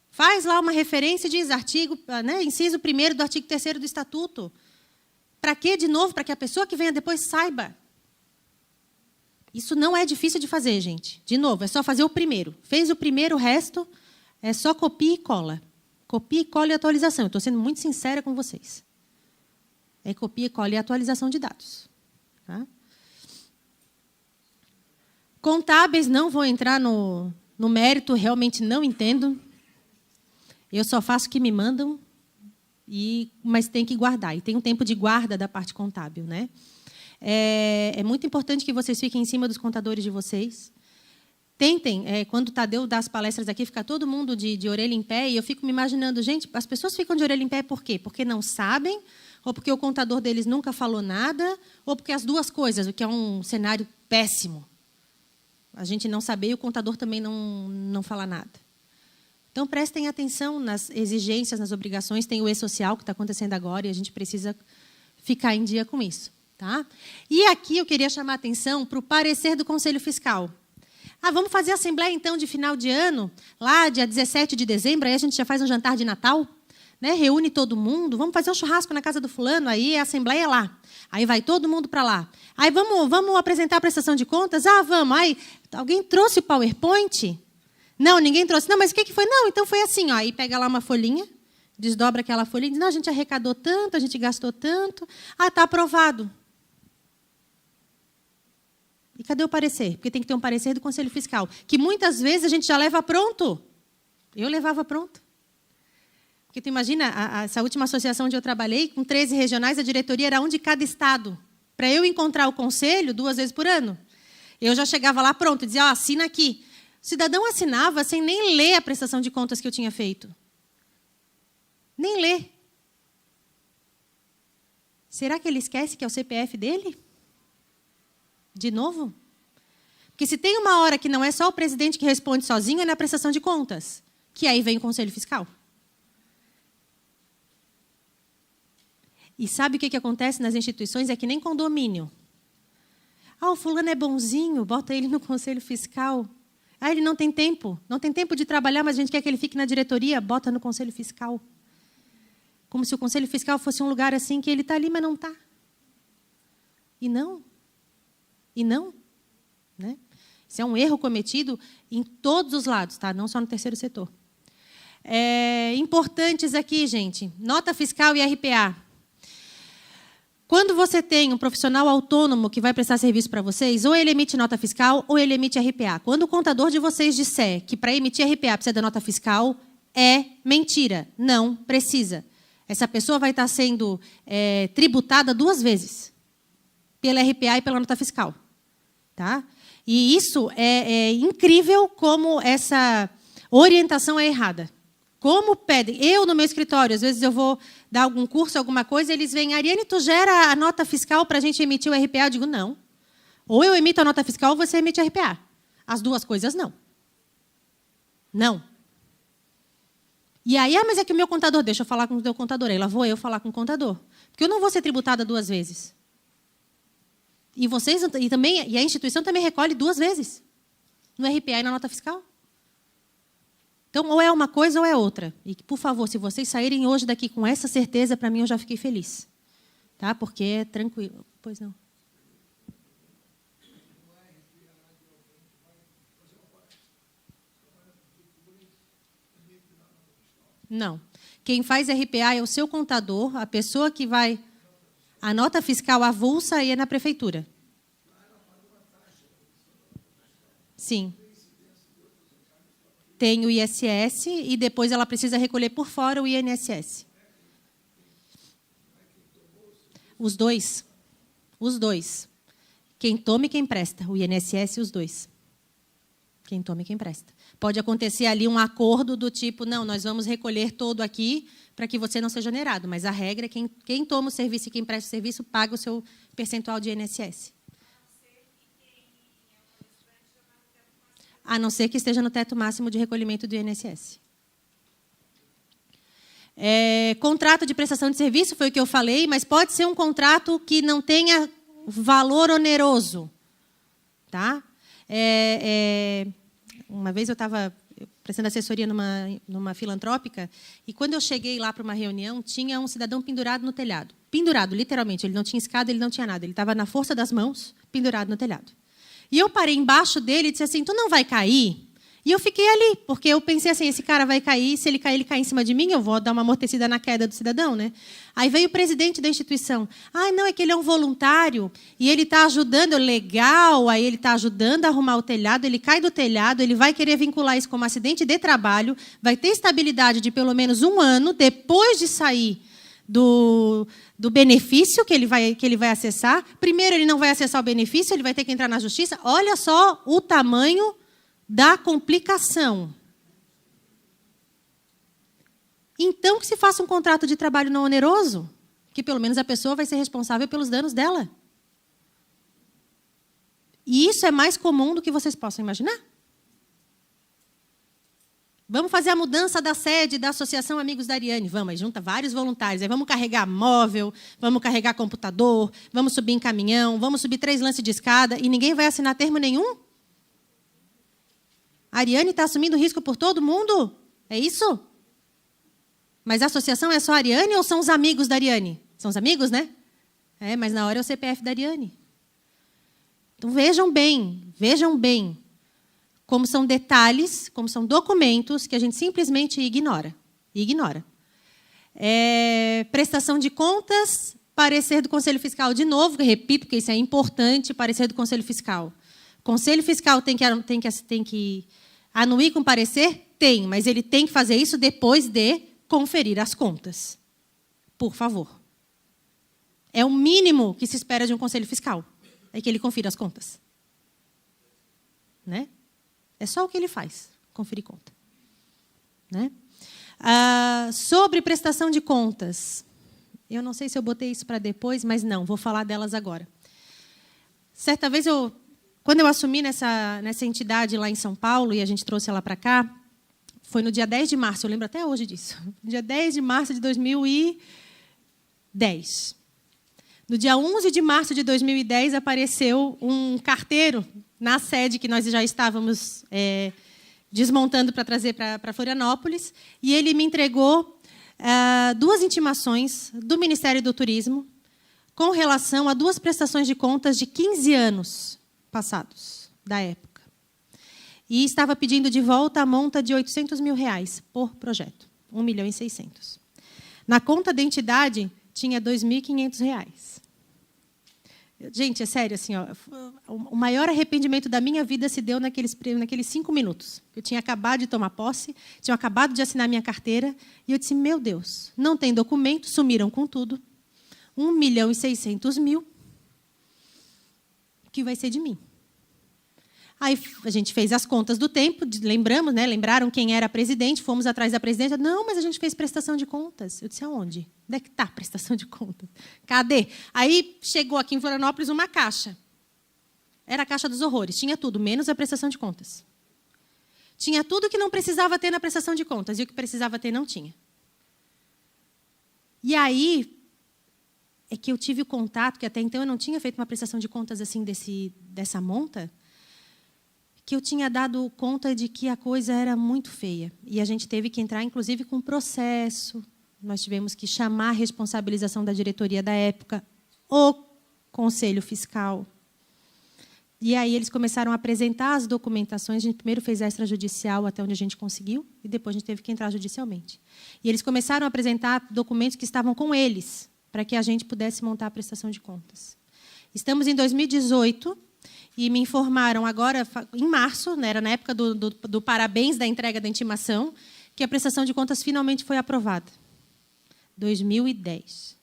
Faz lá uma referência e diz artigo, né, inciso 1º do artigo 3º do Estatuto. Para quê, de novo? Para que a pessoa que venha depois saiba. Isso não é difícil de fazer, gente. De novo, é só fazer o primeiro. Fez o primeiro, o resto é só copia e cola. Copia, cola e atualização. Eu estou sendo muito sincera com vocês. É copia, cola e atualização de dados. Tá? Contábeis, não vou entrar no mérito, realmente não entendo. Eu só faço o que me mandam, mas tem que guardar. E tem um tempo de guarda da parte contábil. Né? É muito importante que vocês fiquem em cima dos contadores de vocês. Tentem, quando o Tadeu dá as palestras aqui, ficar todo mundo de orelha em pé, e eu fico me imaginando, gente, as pessoas ficam de orelha em pé por quê? Porque não sabem, ou porque o contador deles nunca falou nada, ou porque as duas coisas, o que é um cenário péssimo. A gente não saber e o contador também não falar nada. Então, prestem atenção nas exigências, nas obrigações. Tem o E-Social que está acontecendo agora, e a gente precisa ficar em dia com isso. Tá? E aqui eu queria chamar a atenção para o parecer do Conselho Fiscal. Vamos fazer a assembleia, então, de final de ano, lá, dia 17 de dezembro, aí a gente já faz um jantar de Natal, né? Reúne todo mundo, vamos fazer um churrasco na casa do fulano, aí a assembleia é lá. Aí vai todo mundo para lá. Aí vamos apresentar a prestação de contas? Vamos. Aí, alguém trouxe o PowerPoint? Não, ninguém trouxe. Não, mas o que foi? Não, então foi assim. Ó. Aí pega lá uma folhinha, desdobra aquela folhinha e diz, não, a gente arrecadou tanto, a gente gastou tanto. Está aprovado. E cadê o parecer? Porque tem que ter um parecer do Conselho Fiscal, que muitas vezes a gente já leva pronto. Eu levava pronto. Porque tu imagina, essa última associação onde eu trabalhei, com 13 regionais, a diretoria era um de cada estado. Para eu encontrar o conselho 2 vezes por ano, eu já chegava lá pronto, dizia, assina aqui. O cidadão assinava sem nem ler a prestação de contas que eu tinha feito. Nem ler. Será que ele esquece que é o CPF dele? De novo? Porque se tem uma hora que não é só o presidente que responde sozinho, é na prestação de contas, que aí vem o Conselho Fiscal. E sabe o que acontece nas instituições? É que nem condomínio. O fulano é bonzinho, bota ele no Conselho Fiscal. Ele não tem tempo de trabalhar, mas a gente quer que ele fique na diretoria, bota no Conselho Fiscal. Como se o Conselho Fiscal fosse um lugar assim que ele está ali, mas não está. E não. Né? Isso é um erro cometido em todos os lados, tá? Não só no terceiro setor. Importantes aqui, gente, nota fiscal e RPA. Quando você tem um profissional autônomo que vai prestar serviço para vocês, ou ele emite nota fiscal ou ele emite RPA. Quando o contador de vocês disser que para emitir RPA precisa da nota fiscal, é mentira, não precisa. Essa pessoa vai estar sendo tributada 2 vezes, pela RPA e pela nota fiscal. Tá? E isso é incrível como essa orientação é errada. Como pedem? Eu, no meu escritório, às vezes eu vou dar algum curso, alguma coisa, eles vêm, Ariane, tu gera a nota fiscal para a gente emitir o RPA? Eu digo, não. Ou eu emito a nota fiscal ou você emite a RPA. As duas coisas, não. Não. E aí, mas é que o meu contador, deixa eu falar com o teu contador. Aí lá vou eu falar com o contador. Porque eu não vou ser tributada 2 vezes. E a instituição também recolhe 2 vezes. No RPA e na nota fiscal. Então, ou é uma coisa ou é outra. E, por favor, se vocês saírem hoje daqui com essa certeza, para mim, eu já fiquei feliz. Tá? Porque é tranquilo. Pois não. Não. Quem faz RPA é o seu contador, a pessoa que vai... A nota fiscal avulsa aí é na prefeitura. Sim. Tem o ISS e depois ela precisa recolher por fora o INSS. Os dois. Os dois. Quem toma e quem presta. O INSS e os dois. Quem toma e quem presta. Pode acontecer ali um acordo do tipo, não, nós vamos recolher todo aqui para que você não seja onerado. Mas a regra é quem toma o serviço e quem presta o serviço paga o seu percentual de INSS. A não ser que esteja no teto máximo de recolhimento do INSS. Contrato de prestação de serviço, foi o que eu falei, mas pode ser um contrato que não tenha valor oneroso. Tá? Uma vez eu estava prestando assessoria numa filantrópica, e quando eu cheguei lá para uma reunião, tinha um cidadão pendurado no telhado. Pendurado, literalmente. Ele não tinha escada, ele não tinha nada. Ele estava na força das mãos, pendurado no telhado. E eu parei embaixo dele e disse assim, tu não vai cair? E eu fiquei ali, porque eu pensei assim, esse cara vai cair, se ele cair em cima de mim, eu vou dar uma amortecida na queda do cidadão, né? Aí veio o presidente da instituição. Ah, não, é que ele é um voluntário e ele está ajudando, legal, aí ele está ajudando a arrumar o telhado, ele cai do telhado, ele vai querer vincular isso como acidente de trabalho, vai ter estabilidade de pelo menos 1 ano, depois de sair do benefício que ele vai acessar. Primeiro, ele não vai acessar o benefício, ele vai ter que entrar na justiça. Olha só o tamanho da complicação. Então, que se faça um contrato de trabalho não oneroso, que pelo menos a pessoa vai ser responsável pelos danos dela. E isso é mais comum do que vocês possam imaginar. Vamos fazer a mudança da sede da Associação Amigos da Ariane. Vamos, aí junta vários voluntários. Aí vamos carregar móvel, vamos carregar computador, vamos subir em caminhão, vamos subir 3 lances de escada e ninguém vai assinar termo nenhum? A Ariane está assumindo risco por todo mundo? É isso? Mas a associação é só a Ariane ou são os amigos da Ariane? São os amigos, né? Mas na hora é o CPF da Ariane. Então vejam bem como são detalhes, como são documentos que a gente simplesmente ignora. Prestação de contas, parecer do Conselho Fiscal. De novo, repito, porque isso é importante, parecer do Conselho Fiscal. Conselho Fiscal tem que anuir com parecer? Tem, mas ele tem que fazer isso depois de conferir as contas. Por favor. É o mínimo que se espera de um Conselho Fiscal, é que ele confira as contas. Né? É só o que ele faz, conferir conta. Né? Sobre prestação de contas, eu não sei se eu botei isso para depois, mas não, vou falar delas agora. Certa vez, quando eu assumi nessa entidade lá em São Paulo, e a gente trouxe ela para cá, foi no dia 10 de março, eu lembro até hoje disso, dia 10 de março de 2010. No dia 11 de março de 2010, apareceu um carteiro na sede que nós já estávamos desmontando para trazer para Florianópolis, e ele me entregou 2 intimações do Ministério do Turismo com relação a 2 prestações de contas de 15 anos passados, da época. E estava pedindo de volta a monta de R$800 mil por projeto, 1.600.000. Na conta da entidade, tinha R$2.500. Gente, é sério, assim, ó, o maior arrependimento da minha vida se deu naqueles 5 minutos. Eu tinha acabado de tomar posse, tinha acabado de assinar minha carteira, e eu disse, meu Deus, não tem documento, sumiram com tudo. 1.600.000, que vai ser de mim. Aí a gente fez as contas do tempo, lembramos, né? Lembraram quem era a presidente, fomos atrás da presidente. Não, mas a gente fez prestação de contas. Eu disse, aonde? Onde é que está a prestação de contas? Cadê? Aí chegou aqui em Florianópolis uma caixa. Era a caixa dos horrores. Tinha tudo, menos a prestação de contas. Tinha tudo que não precisava ter na prestação de contas, e o que precisava ter não tinha. E aí é que eu tive o contato, que até então eu não tinha feito uma prestação de contas assim dessa monta, que eu tinha dado conta de que a coisa era muito feia. E a gente teve que entrar, inclusive, com um processo. Nós tivemos que chamar a responsabilização da diretoria da época, o Conselho Fiscal. E aí eles começaram a apresentar as documentações. A gente primeiro fez extrajudicial até onde a gente conseguiu, e depois a gente teve que entrar judicialmente. E eles começaram a apresentar documentos que estavam com eles, para que a gente pudesse montar a prestação de contas. Estamos em 2018, e me informaram agora, em março, né, era na época do parabéns da entrega da intimação, que a prestação de contas finalmente foi aprovada. 2010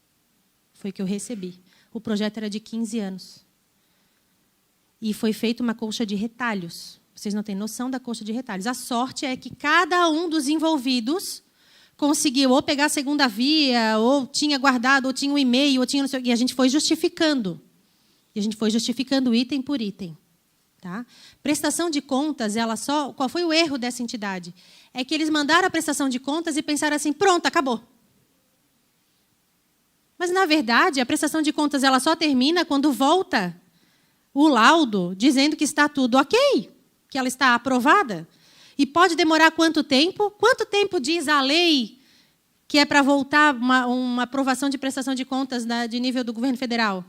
foi que eu recebi. O projeto era de 15 anos. E foi feita uma colcha de retalhos. Vocês não têm noção da colcha de retalhos. A sorte é que cada um dos envolvidos conseguiu ou pegar a segunda via, ou tinha guardado, ou tinha um e-mail, ou tinha... E a gente foi justificando. E a gente foi justificando item por item. Tá? Prestação de contas, ela só... Qual foi o erro dessa entidade? É que eles mandaram a prestação de contas e pensaram assim, pronto, acabou. Mas, na verdade, a prestação de contas ela só termina quando volta o laudo dizendo que está tudo ok, que ela está aprovada. E pode demorar quanto tempo? Quanto tempo diz a lei que é para voltar uma aprovação de prestação de contas de nível do governo federal?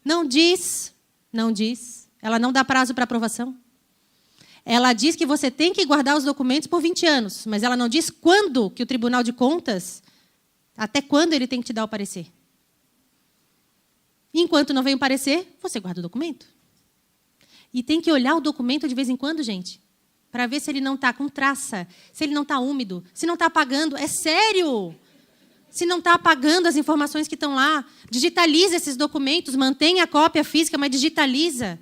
Não diz, não diz. Ela não dá prazo para aprovação. Ela diz que você tem que guardar os documentos por 20 anos, mas ela não diz quando que o Tribunal de Contas, até quando ele tem que te dar o parecer. Enquanto não vem o parecer, você guarda o documento. E tem que olhar o documento de vez em quando, gente, para ver se ele não está com traça, se ele não está úmido, se não está apagando. É sério! Se não está apagando as informações que estão lá, digitaliza esses documentos, mantém a cópia física, mas digitaliza.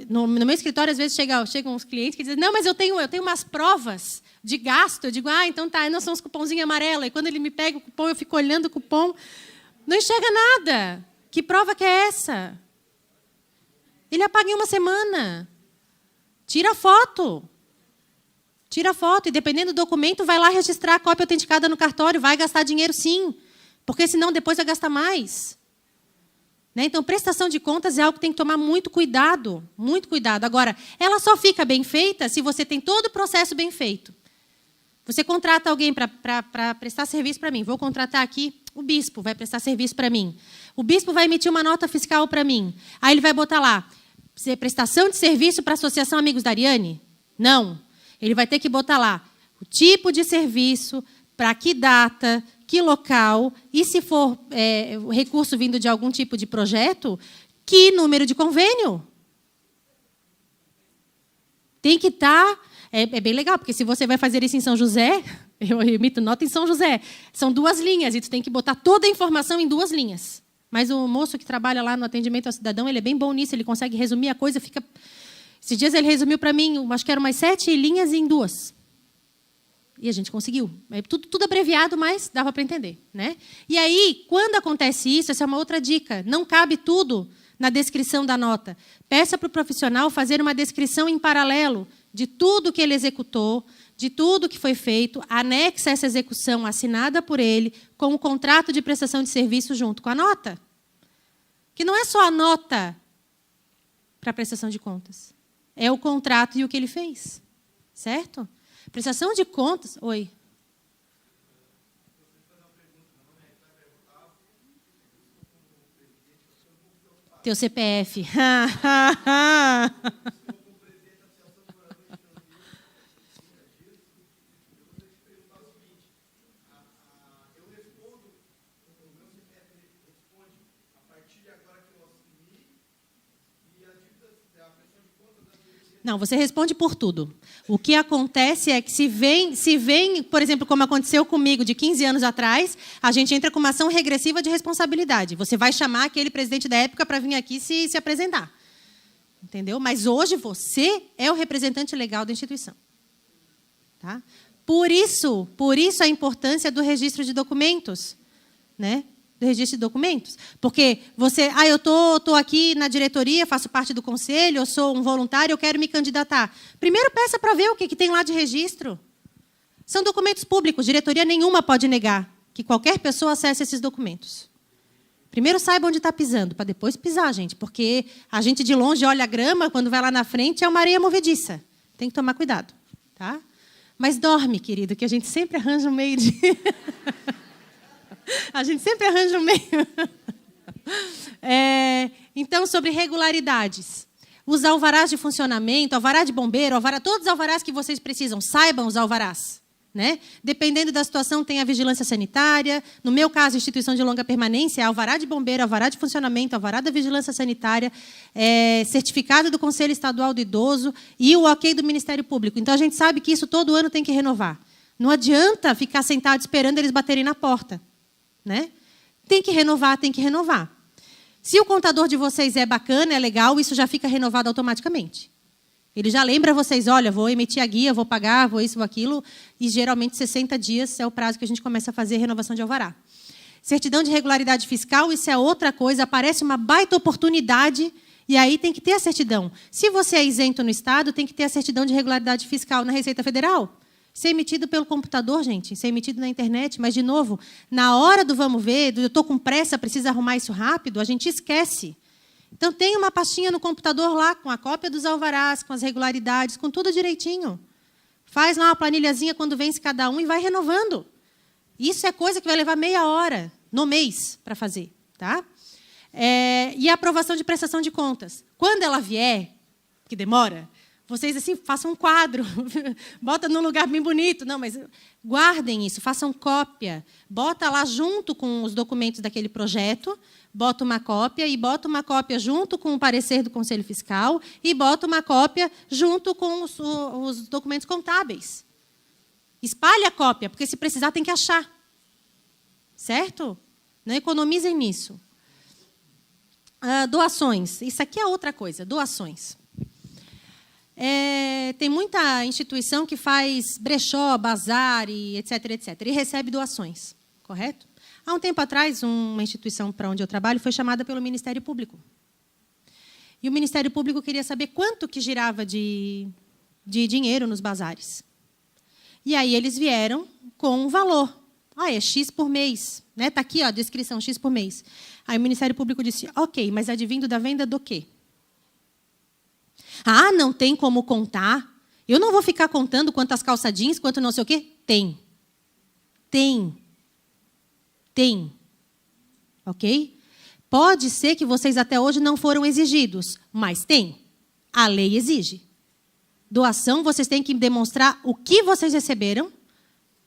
No meu escritório, às vezes, chegam uns clientes que dizem, não, mas eu tenho umas provas de gasto. Eu digo, então tá, não são os cupomzinhos amarelos. E quando ele me pega o cupom, eu fico olhando o cupom, não enxerga nada. Que prova que é essa? Ele apaga em uma semana. Tira a foto. Tira a foto e, dependendo do documento, vai lá registrar a cópia autenticada no cartório. Vai gastar dinheiro, sim. Porque, senão, depois vai gastar mais. Né? Então, prestação de contas é algo que tem que tomar muito cuidado. Muito cuidado. Agora, ela só fica bem feita se você tem todo o processo bem feito. Você contrata alguém para prestar serviço para mim. Vou contratar aqui o bispo, vai prestar serviço para mim. O bispo vai emitir uma nota fiscal para mim. Aí ele vai botar lá, prestação de serviço para a Associação Amigos da Ariane? Não. Ele vai ter que botar lá o tipo de serviço, para que data, que local, e se for o recurso vindo de algum tipo de projeto, que número de convênio. Tem que estar... É bem legal, porque se você vai fazer isso em São José, eu emito nota em São José, são 2 linhas, e tu tem que botar toda a informação em 2 linhas. Mas o moço que trabalha lá no atendimento ao cidadão, ele é bem bom nisso, ele consegue resumir a coisa, fica... Esses dias ele resumiu para mim, acho que eram umas 7 linhas em 2. E a gente conseguiu. Tudo abreviado, mas dava para entender. Né? E aí, quando acontece isso, essa é uma outra dica, não cabe tudo na descrição da nota. Peça para o profissional fazer uma descrição em paralelo de tudo que ele executou, de tudo que foi feito, anexa essa execução assinada por ele com o contrato de prestação de serviço junto com a nota. Que não é só a nota para a prestação de contas. É o contrato e o que ele fez. Certo? Prestação de contas... Oi. Teu CPF. Não, você responde por tudo. O que acontece é que se vem, por exemplo, como aconteceu comigo de 15 anos atrás, a gente entra com uma ação regressiva de responsabilidade. Você vai chamar aquele presidente da época para vir aqui se apresentar. Entendeu? Mas hoje você é o representante legal da instituição. Tá? Por isso a importância do registro de documentos, né? Do registro de documentos. Porque você, eu estou aqui na diretoria, faço parte do conselho, eu sou um voluntário, eu quero me candidatar. Primeiro peça para ver o que tem lá de registro. São documentos públicos, diretoria nenhuma pode negar que qualquer pessoa acesse esses documentos. Primeiro saiba onde está pisando, para depois pisar, gente. Porque a gente de longe olha a grama, quando vai lá na frente é uma areia movediça. Tem que tomar cuidado. Tá? Mas dorme, querido, que a gente sempre arranja um meio de... A gente sempre arranja um meio... Então, sobre regularidades. Os alvarás de funcionamento, alvará de bombeiro, alvará, todos os alvarás que vocês precisam, saibam os alvarás. Né? Dependendo da situação, tem a vigilância sanitária. No meu caso, instituição de longa permanência, é alvará de bombeiro, alvará de funcionamento, alvará da vigilância sanitária, certificado do Conselho Estadual do Idoso e o ok do Ministério Público. Então, a gente sabe que isso todo ano tem que renovar. Não adianta ficar sentado esperando eles baterem na porta. Né? Tem que renovar, tem que renovar. Se o contador de vocês é bacana, é legal, isso já fica renovado automaticamente. Ele já lembra vocês, olha, vou emitir a guia, vou pagar, vou isso, vou aquilo, e geralmente 60 dias é o prazo que a gente começa a fazer a renovação de alvará. Certidão de regularidade fiscal, isso é outra coisa, aparece uma baita oportunidade, e aí tem que ter a certidão. Se você é isento no Estado, tem que ter a certidão de regularidade fiscal na Receita Federal. Isso é emitido pelo computador, gente, isso é emitido na internet, mas, de novo, na hora do vamos ver, eu estou com pressa, preciso arrumar isso rápido, a gente esquece. Então, tem uma pastinha no computador lá, com a cópia dos alvarás, com as regularidades, com tudo direitinho. Faz lá uma planilhazinha quando vence cada um e vai renovando. Isso é coisa que vai levar meia hora no mês para fazer. Tá? E a aprovação de prestação de contas. Quando ela vier, que demora, vocês assim façam um quadro, bota num lugar bem bonito. Não, mas guardem isso, façam cópia. Bota lá junto com os documentos daquele projeto, bota uma cópia e bota uma cópia junto com o parecer do Conselho Fiscal e bota uma cópia junto com os documentos contábeis. Espalhe a cópia, porque se precisar tem que achar. Certo? Não economizem nisso. Doações. Isso aqui é outra coisa, doações. Tem muita instituição que faz brechó, bazar, e etc., etc., e recebe doações, correto? Há um tempo atrás, uma instituição para onde eu trabalho foi chamada pelo Ministério Público. E o Ministério Público queria saber quanto que girava de dinheiro nos bazares. E aí eles vieram com um valor. É X por mês. Está aqui a descrição, X por mês. Aí o Ministério Público disse, ok, mas advindo da venda do quê? Não tem como contar. Eu não vou ficar contando quantas calça jeans, quanto não sei o quê. Tem. Ok? Pode ser que vocês até hoje não foram exigidos, mas tem. A lei exige. Doação, vocês têm que demonstrar o que vocês receberam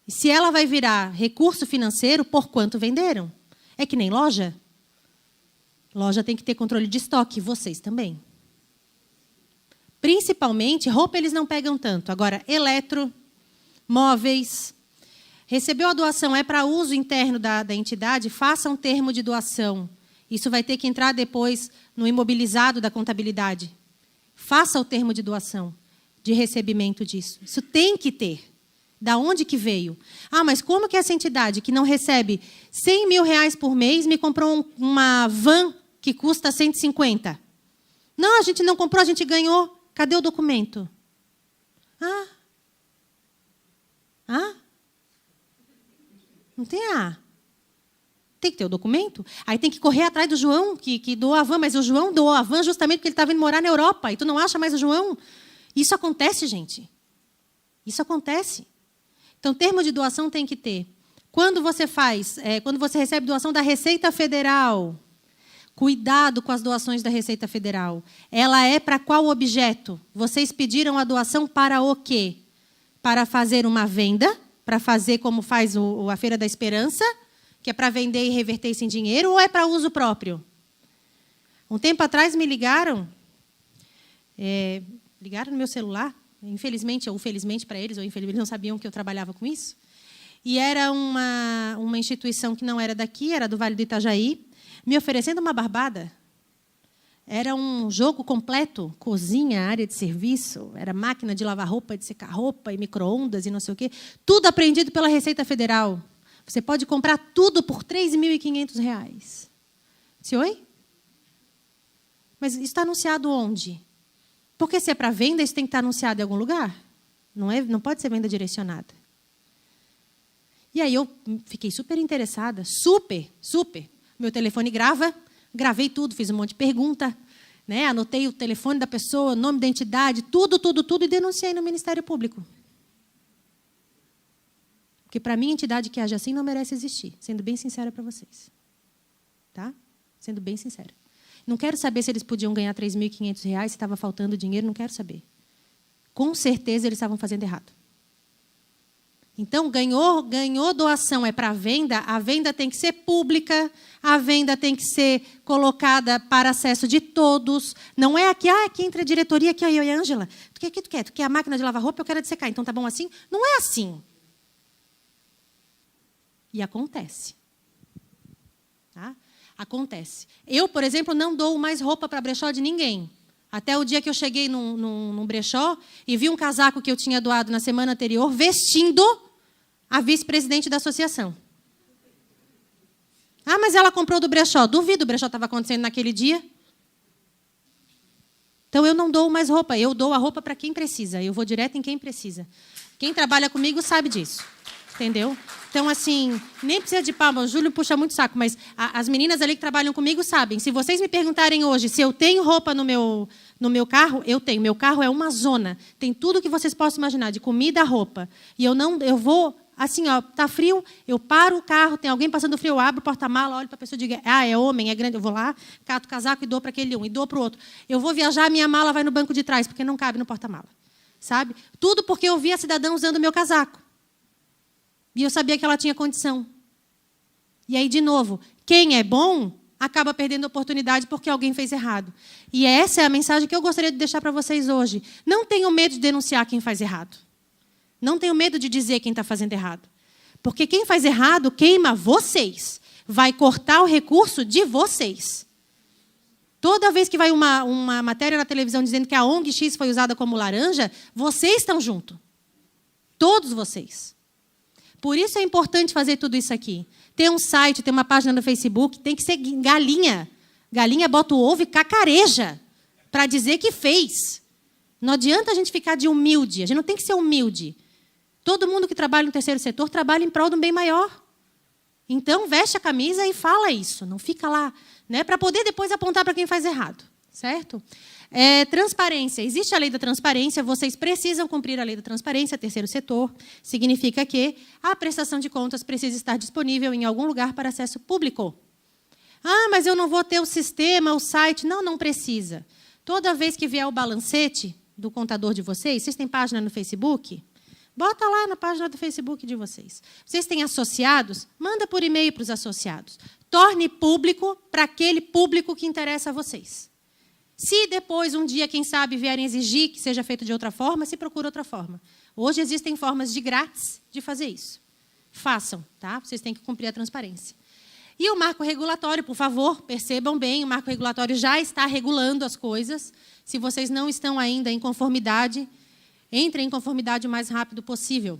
e se ela vai virar recurso financeiro, por quanto venderam. É que nem loja. Loja tem que ter controle de estoque, vocês também. Principalmente, roupa eles não pegam tanto. Agora, eletro, móveis. Recebeu a doação, é para uso interno da entidade, faça um termo de doação. Isso vai ter que entrar depois no imobilizado da contabilidade. Faça o termo de doação, de recebimento disso. Isso tem que ter. Da onde que veio? Mas como que essa entidade que não recebe 100 mil reais por mês me comprou uma van que custa 150? Não, a gente não comprou, a gente ganhou. Cadê o documento? Não tem Tem que ter o documento. Aí tem que correr atrás do João, que doou a van, mas o João doou a van justamente porque ele estava indo morar na Europa, e tu não acha mais o João. Isso acontece, gente. Isso acontece. Então, termo de doação tem que ter. Quando você recebe doação da Receita Federal, cuidado com as doações da Receita Federal. Ela é para qual objeto? Vocês pediram a doação para o quê? Para fazer uma venda, para fazer como faz a Feira da Esperança, que é para vender e reverter isso em dinheiro, ou é para uso próprio? Um tempo atrás me ligaram, ligaram no meu celular, infelizmente ou felizmente para eles, ou infelizmente eles não sabiam que eu trabalhava com isso, e era uma instituição que não era daqui, era do Vale do Itajaí, me oferecendo uma barbada. Era um jogo completo, cozinha, área de serviço, era máquina de lavar roupa, de secar roupa, e micro-ondas, e não sei o quê. Tudo apreendido pela Receita Federal. Você pode comprar tudo por R$ 3.500. Disse, oi? Mas isso está anunciado onde? Porque se é para venda, isso tem que estar anunciado em algum lugar. Não pode ser venda direcionada. E aí eu fiquei super interessada, super. Meu telefone grava, gravei tudo, fiz um monte de pergunta, né? Anotei o telefone da pessoa, nome, identidade, tudo, e denunciei no Ministério Público. Porque, para mim, entidade que age assim não merece existir, sendo bem sincera para vocês. Tá? Sendo bem sincera. Não quero saber se eles podiam ganhar R$ 3.500, se estava faltando dinheiro, não quero saber. Com certeza, eles estavam fazendo errado. Então, ganhou doação é para a venda tem que ser pública, a venda tem que ser colocada para acesso de todos. Não é aqui entra a diretoria, aqui, eu e a Ângela. O que tu quer? Tu quer a máquina de lavar roupa? Eu quero a de secar. Então, tá bom assim? Não é assim. E acontece. Tá? Acontece. Eu, por exemplo, não dou mais roupa para brechó de ninguém. Até o dia que eu cheguei num brechó e vi um casaco que eu tinha doado na semana anterior, vestindo a vice-presidente da associação. Ah, mas ela comprou do brechó. Duvido, o brechó estava acontecendo naquele dia. Então, eu não dou mais roupa. Eu dou a roupa para quem precisa. Eu vou direto em quem precisa. Quem trabalha comigo sabe disso. Entendeu? Então, assim, nem precisa de palma. O Júlio puxa muito saco, mas as meninas ali que trabalham comigo sabem. Se vocês me perguntarem hoje se eu tenho roupa no meu carro, eu tenho. Meu carro é uma zona. Tem tudo que vocês possam imaginar, de comida, roupa. E eu vou, assim, ó, tá frio, eu paro o carro, tem alguém passando frio, eu abro o porta-mala, olho para a pessoa e digo, é homem, é grande. Eu vou lá, cato o casaco e dou para aquele um, e dou para o outro. Eu vou viajar, a minha mala vai no banco de trás, porque não cabe no porta-mala. Sabe? Tudo porque eu vi a cidadã usando o meu casaco. E eu sabia que ela tinha condição. E aí, de novo, quem é bom acaba perdendo a oportunidade porque alguém fez errado. E essa é a mensagem que eu gostaria de deixar para vocês hoje. Não tenham medo de denunciar quem faz errado. Não tenham medo de dizer quem está fazendo errado. Porque quem faz errado queima vocês. Vai cortar o recurso de vocês. Toda vez que vai uma matéria na televisão dizendo que a ONG X foi usada como laranja, vocês estão junto. Todos vocês. Por isso é importante fazer tudo isso aqui. Ter um site, ter uma página no Facebook, tem que ser galinha. Galinha bota o ovo e cacareja para dizer que fez. Não adianta a gente ficar de humilde. A gente não tem que ser humilde. Todo mundo que trabalha no terceiro setor trabalha em prol de um bem maior. Então, veste a camisa e fala isso. Não fica lá, né, para poder depois apontar para quem faz errado. Certo? Transparência. Existe a lei da transparência, vocês precisam cumprir a lei da transparência, terceiro setor. Significa que a prestação de contas precisa estar disponível em algum lugar para acesso público. Ah, mas eu não vou ter o sistema, o site. Não, não precisa. Toda vez que vier o balancete do contador de vocês têm página no Facebook? Bota lá na página do Facebook de vocês. Vocês têm associados? Manda por e-mail para os associados. Torne público para aquele público que interessa a vocês. Se depois, um dia, quem sabe, vierem exigir que seja feito de outra forma, se procura outra forma. Hoje existem formas de grátis de fazer isso. Façam, tá? Vocês têm que cumprir a transparência. E o marco regulatório, por favor, percebam bem, o marco regulatório já está regulando as coisas. Se vocês não estão ainda em conformidade, entrem em conformidade o mais rápido possível.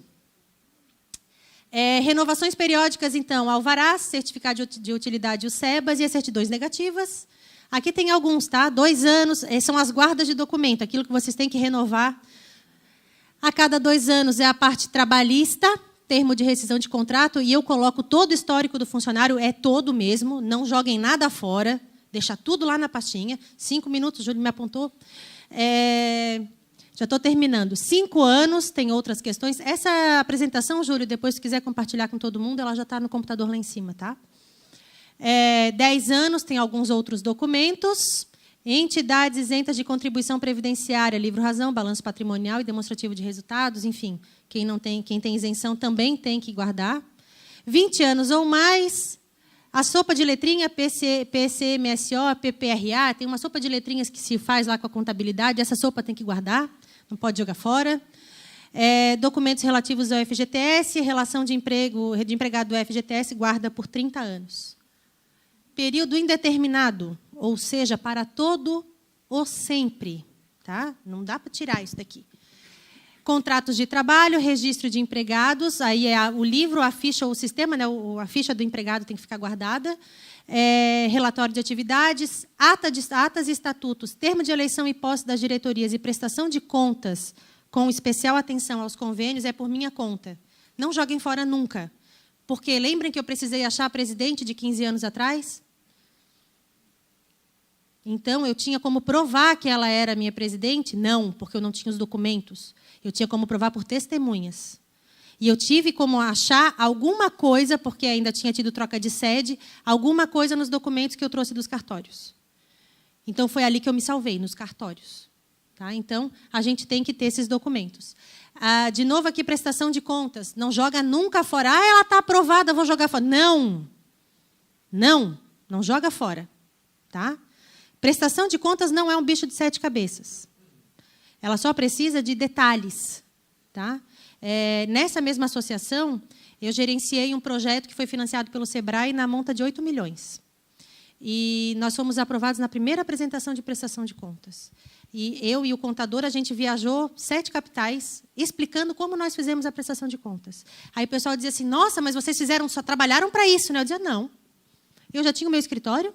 Renovações periódicas, então, alvarás, certificado de utilidade, os SEBAS e as certidões negativas. Aqui tem alguns, tá? 2 anos, são as guardas de documento, aquilo que vocês têm que renovar. A cada 2 anos é a parte trabalhista, termo de rescisão de contrato, e eu coloco todo o histórico do funcionário, é todo mesmo, não joguem nada fora, deixa tudo lá na pastinha. 5 minutos, o Júlio me apontou. Já estou terminando. 5 anos, tem outras questões. Essa apresentação, Júlio, depois, se quiser compartilhar com todo mundo, ela já está no computador lá em cima, tá? 10 anos, tem alguns outros documentos. Entidades isentas de contribuição previdenciária, livro-razão, balanço patrimonial e demonstrativo de resultados, enfim, quem tem isenção também tem que guardar. 20 anos ou mais, a sopa de letrinha, PCMSO, PPRA, tem uma sopa de letrinhas que se faz lá com a contabilidade, essa sopa tem que guardar, não pode jogar fora. Documentos relativos ao FGTS, relação de empregado do FGTS, guarda por 30 anos. Período indeterminado, ou seja, para todo o sempre. Tá? Não dá para tirar isso daqui. Contratos de trabalho, registro de empregados, aí é o livro, a ficha ou o sistema, né, a ficha do empregado tem que ficar guardada. Relatório de atividades, atas e estatutos, termo de eleição e posse das diretorias e prestação de contas, com especial atenção aos convênios, é por minha conta. Não joguem fora nunca. Porque lembrem que eu precisei achar presidente de 15 anos atrás? Então, eu tinha como provar que ela era minha presidente? Não, porque eu não tinha os documentos. Eu tinha como provar por testemunhas. E eu tive como achar alguma coisa, porque ainda tinha tido troca de sede, alguma coisa nos documentos que eu trouxe dos cartórios. Então, foi ali que eu me salvei, nos cartórios. Tá? Então, a gente tem que ter esses documentos. De novo aqui, prestação de contas. Não joga nunca fora. Ela está aprovada, vou jogar fora. Não. Não joga fora. Tá? Prestação de contas não é um bicho de 7 cabeças. Ela só precisa de detalhes. Tá? Nessa mesma associação, eu gerenciei um projeto que foi financiado pelo Sebrae na monta de 8 milhões. E nós fomos aprovados na primeira apresentação de prestação de contas. E eu e o contador, a gente viajou 7 capitais, explicando como nós fizemos a prestação de contas. Aí o pessoal dizia assim, nossa, mas vocês só trabalharam para isso, né? Eu dizia, não. Eu já tinha o meu escritório,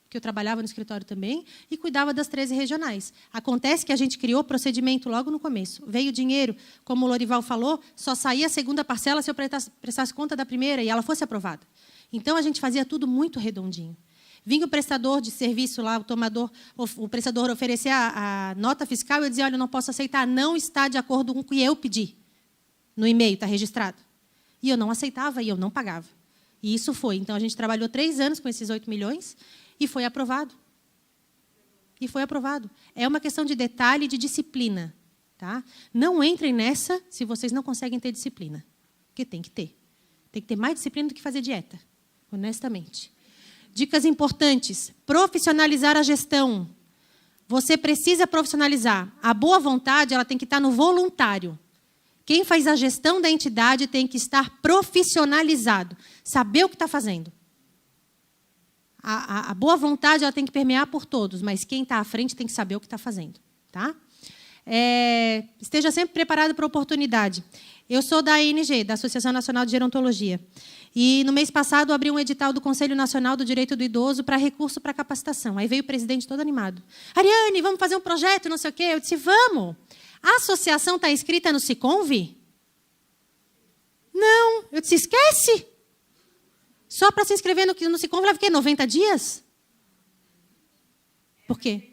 que eu trabalhava no escritório também, e cuidava das 13 regionais. Acontece que a gente criou procedimento logo no começo. Veio dinheiro, como o Lorival falou, só saía a segunda parcela se eu prestasse conta da primeira e ela fosse aprovada. Então, a gente fazia tudo muito redondinho. Vinha o prestador de serviço lá, o prestador oferecer a nota fiscal, eu dizia, olha, eu não posso aceitar, não está de acordo com o que eu pedi. No e-mail, está registrado. E eu não aceitava e eu não pagava. E isso foi. Então, a gente trabalhou 3 anos com esses 8 milhões e foi aprovado. E foi aprovado. É uma questão de detalhe e de disciplina. Tá? Não entrem nessa se vocês não conseguem ter disciplina. Porque tem que ter. Tem que ter mais disciplina do que fazer dieta, honestamente. Dicas importantes. Profissionalizar a gestão. Você precisa profissionalizar. A boa vontade ela tem que estar no voluntário. Quem faz a gestão da entidade tem que estar profissionalizado. Saber o que está fazendo. A boa vontade ela tem que permear por todos, mas quem está à frente tem que saber o que está fazendo. Tá? Esteja sempre preparado para a oportunidade. Eu sou da ANG, da Associação Nacional de Gerontologia. E, no mês passado, eu abri um edital do Conselho Nacional do Direito do Idoso para recurso para capacitação. Aí veio o presidente todo animado. Ariane, vamos fazer um projeto, não sei o quê. Eu disse, vamos. A associação está inscrita no Siconv? Não. Eu disse, esquece. Só para se inscrever no Siconv leva o quê? 90 dias? Por quê?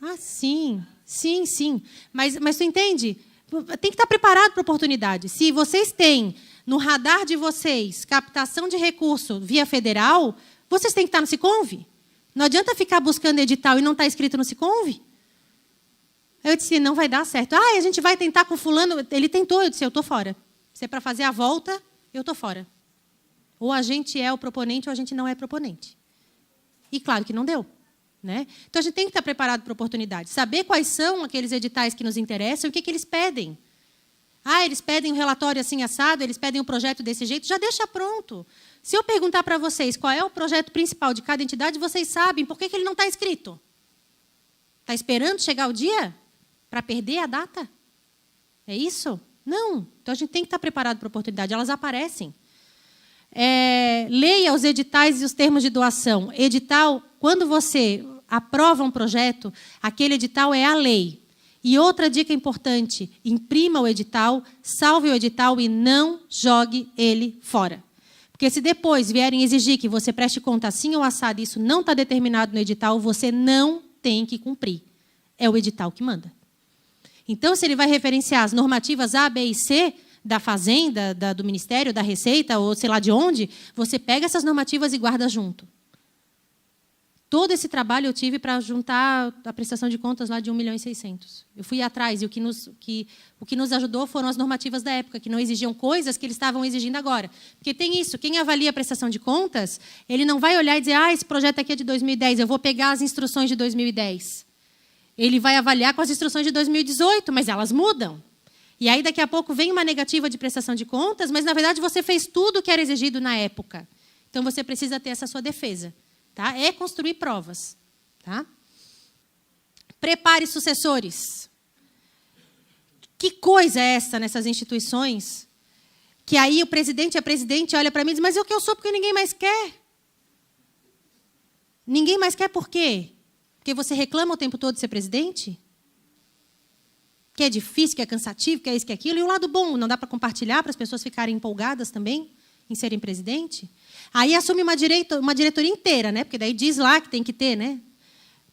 Ah, sim. Sim. Mas tu entende? Tem que estar preparado para a oportunidade. Se vocês têm no radar de vocês captação de recurso via federal, vocês têm que estar no Siconv. Não adianta ficar buscando edital e não estar inscrito no Siconv. Eu disse, não vai dar certo. A gente vai tentar com fulano. Ele tentou, eu disse, eu estou fora. Se é para fazer a volta, eu estou fora. Ou a gente é o proponente ou a gente não é proponente. E claro que não deu. Né? Então, a gente tem que estar preparado para a oportunidade. Saber quais são aqueles editais que nos interessam e o que eles pedem. Eles pedem um relatório assim assado, eles pedem um projeto desse jeito, já deixa pronto. Se eu perguntar para vocês qual é o projeto principal de cada entidade, vocês sabem por que ele não está escrito. Está esperando chegar o dia para perder a data? É isso? Não. Então, a gente tem que estar preparado para a oportunidade. Elas aparecem. Leia os editais e os termos de doação. Edital, quando você aprova um projeto, aquele edital é a lei. E outra dica importante, imprima o edital, salve o edital e não jogue ele fora. Porque se depois vierem exigir que você preste conta assim ou assado, isso não está determinado no edital, você não tem que cumprir. É o edital que manda. Então, se ele vai referenciar as normativas A, B e C da Fazenda, do Ministério, da Receita, ou sei lá de onde, você pega essas normativas e guarda junto. Todo esse trabalho eu tive para juntar a prestação de contas lá de 1.600.000. Eu fui atrás e o que nos ajudou foram as normativas da época, que não exigiam coisas que eles estavam exigindo agora. Porque tem isso, quem avalia a prestação de contas, ele não vai olhar e dizer, esse projeto aqui é de 2010, eu vou pegar as instruções de 2010. Ele vai avaliar com as instruções de 2018, mas elas mudam. E aí, daqui a pouco, vem uma negativa de prestação de contas, mas, na verdade, você fez tudo o que era exigido na época. Então, você precisa ter essa sua defesa. Tá? É construir provas. Tá? Prepare sucessores. Que coisa é essa nessas instituições? Que aí o presidente e a presidente olha para mim e diz, mas eu que eu sou porque ninguém mais quer. Ninguém mais quer por quê? Porque você reclama o tempo todo de ser presidente? Que é difícil, que é cansativo, que é isso, que é aquilo. E o lado bom, não dá para compartilhar para as pessoas ficarem empolgadas também? em serem presidente? Aí assume uma diretoria inteira, né? Porque daí diz lá que tem que ter, né?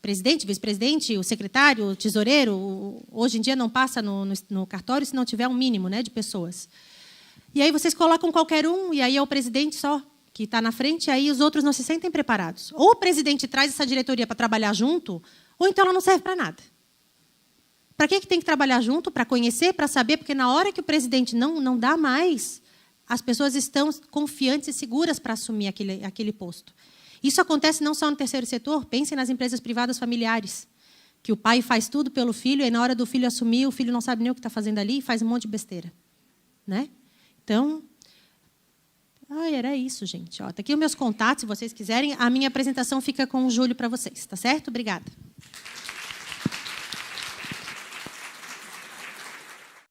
Presidente, vice-presidente, o secretário, o tesoureiro. Hoje em dia não passa no cartório se não tiver um mínimo, né, de pessoas. E aí vocês colocam qualquer um, e aí é o presidente só que está na frente, e aí os outros não se sentem preparados. Ou o presidente traz essa diretoria para trabalhar junto, ou então ela não serve para nada. Para que tem que trabalhar junto? Para conhecer, para saber, porque na hora que o presidente não dá mais, as pessoas estão confiantes e seguras para assumir aquele posto. Isso acontece não só no terceiro setor, pensem nas empresas privadas familiares, que o pai faz tudo pelo filho, e na hora do filho assumir, o filho não sabe nem o que está fazendo ali e faz um monte de besteira. Né? Então, era isso, gente. Está aqui os meus contatos, se vocês quiserem. A minha apresentação fica com o Júlio para vocês, tá certo? Obrigada.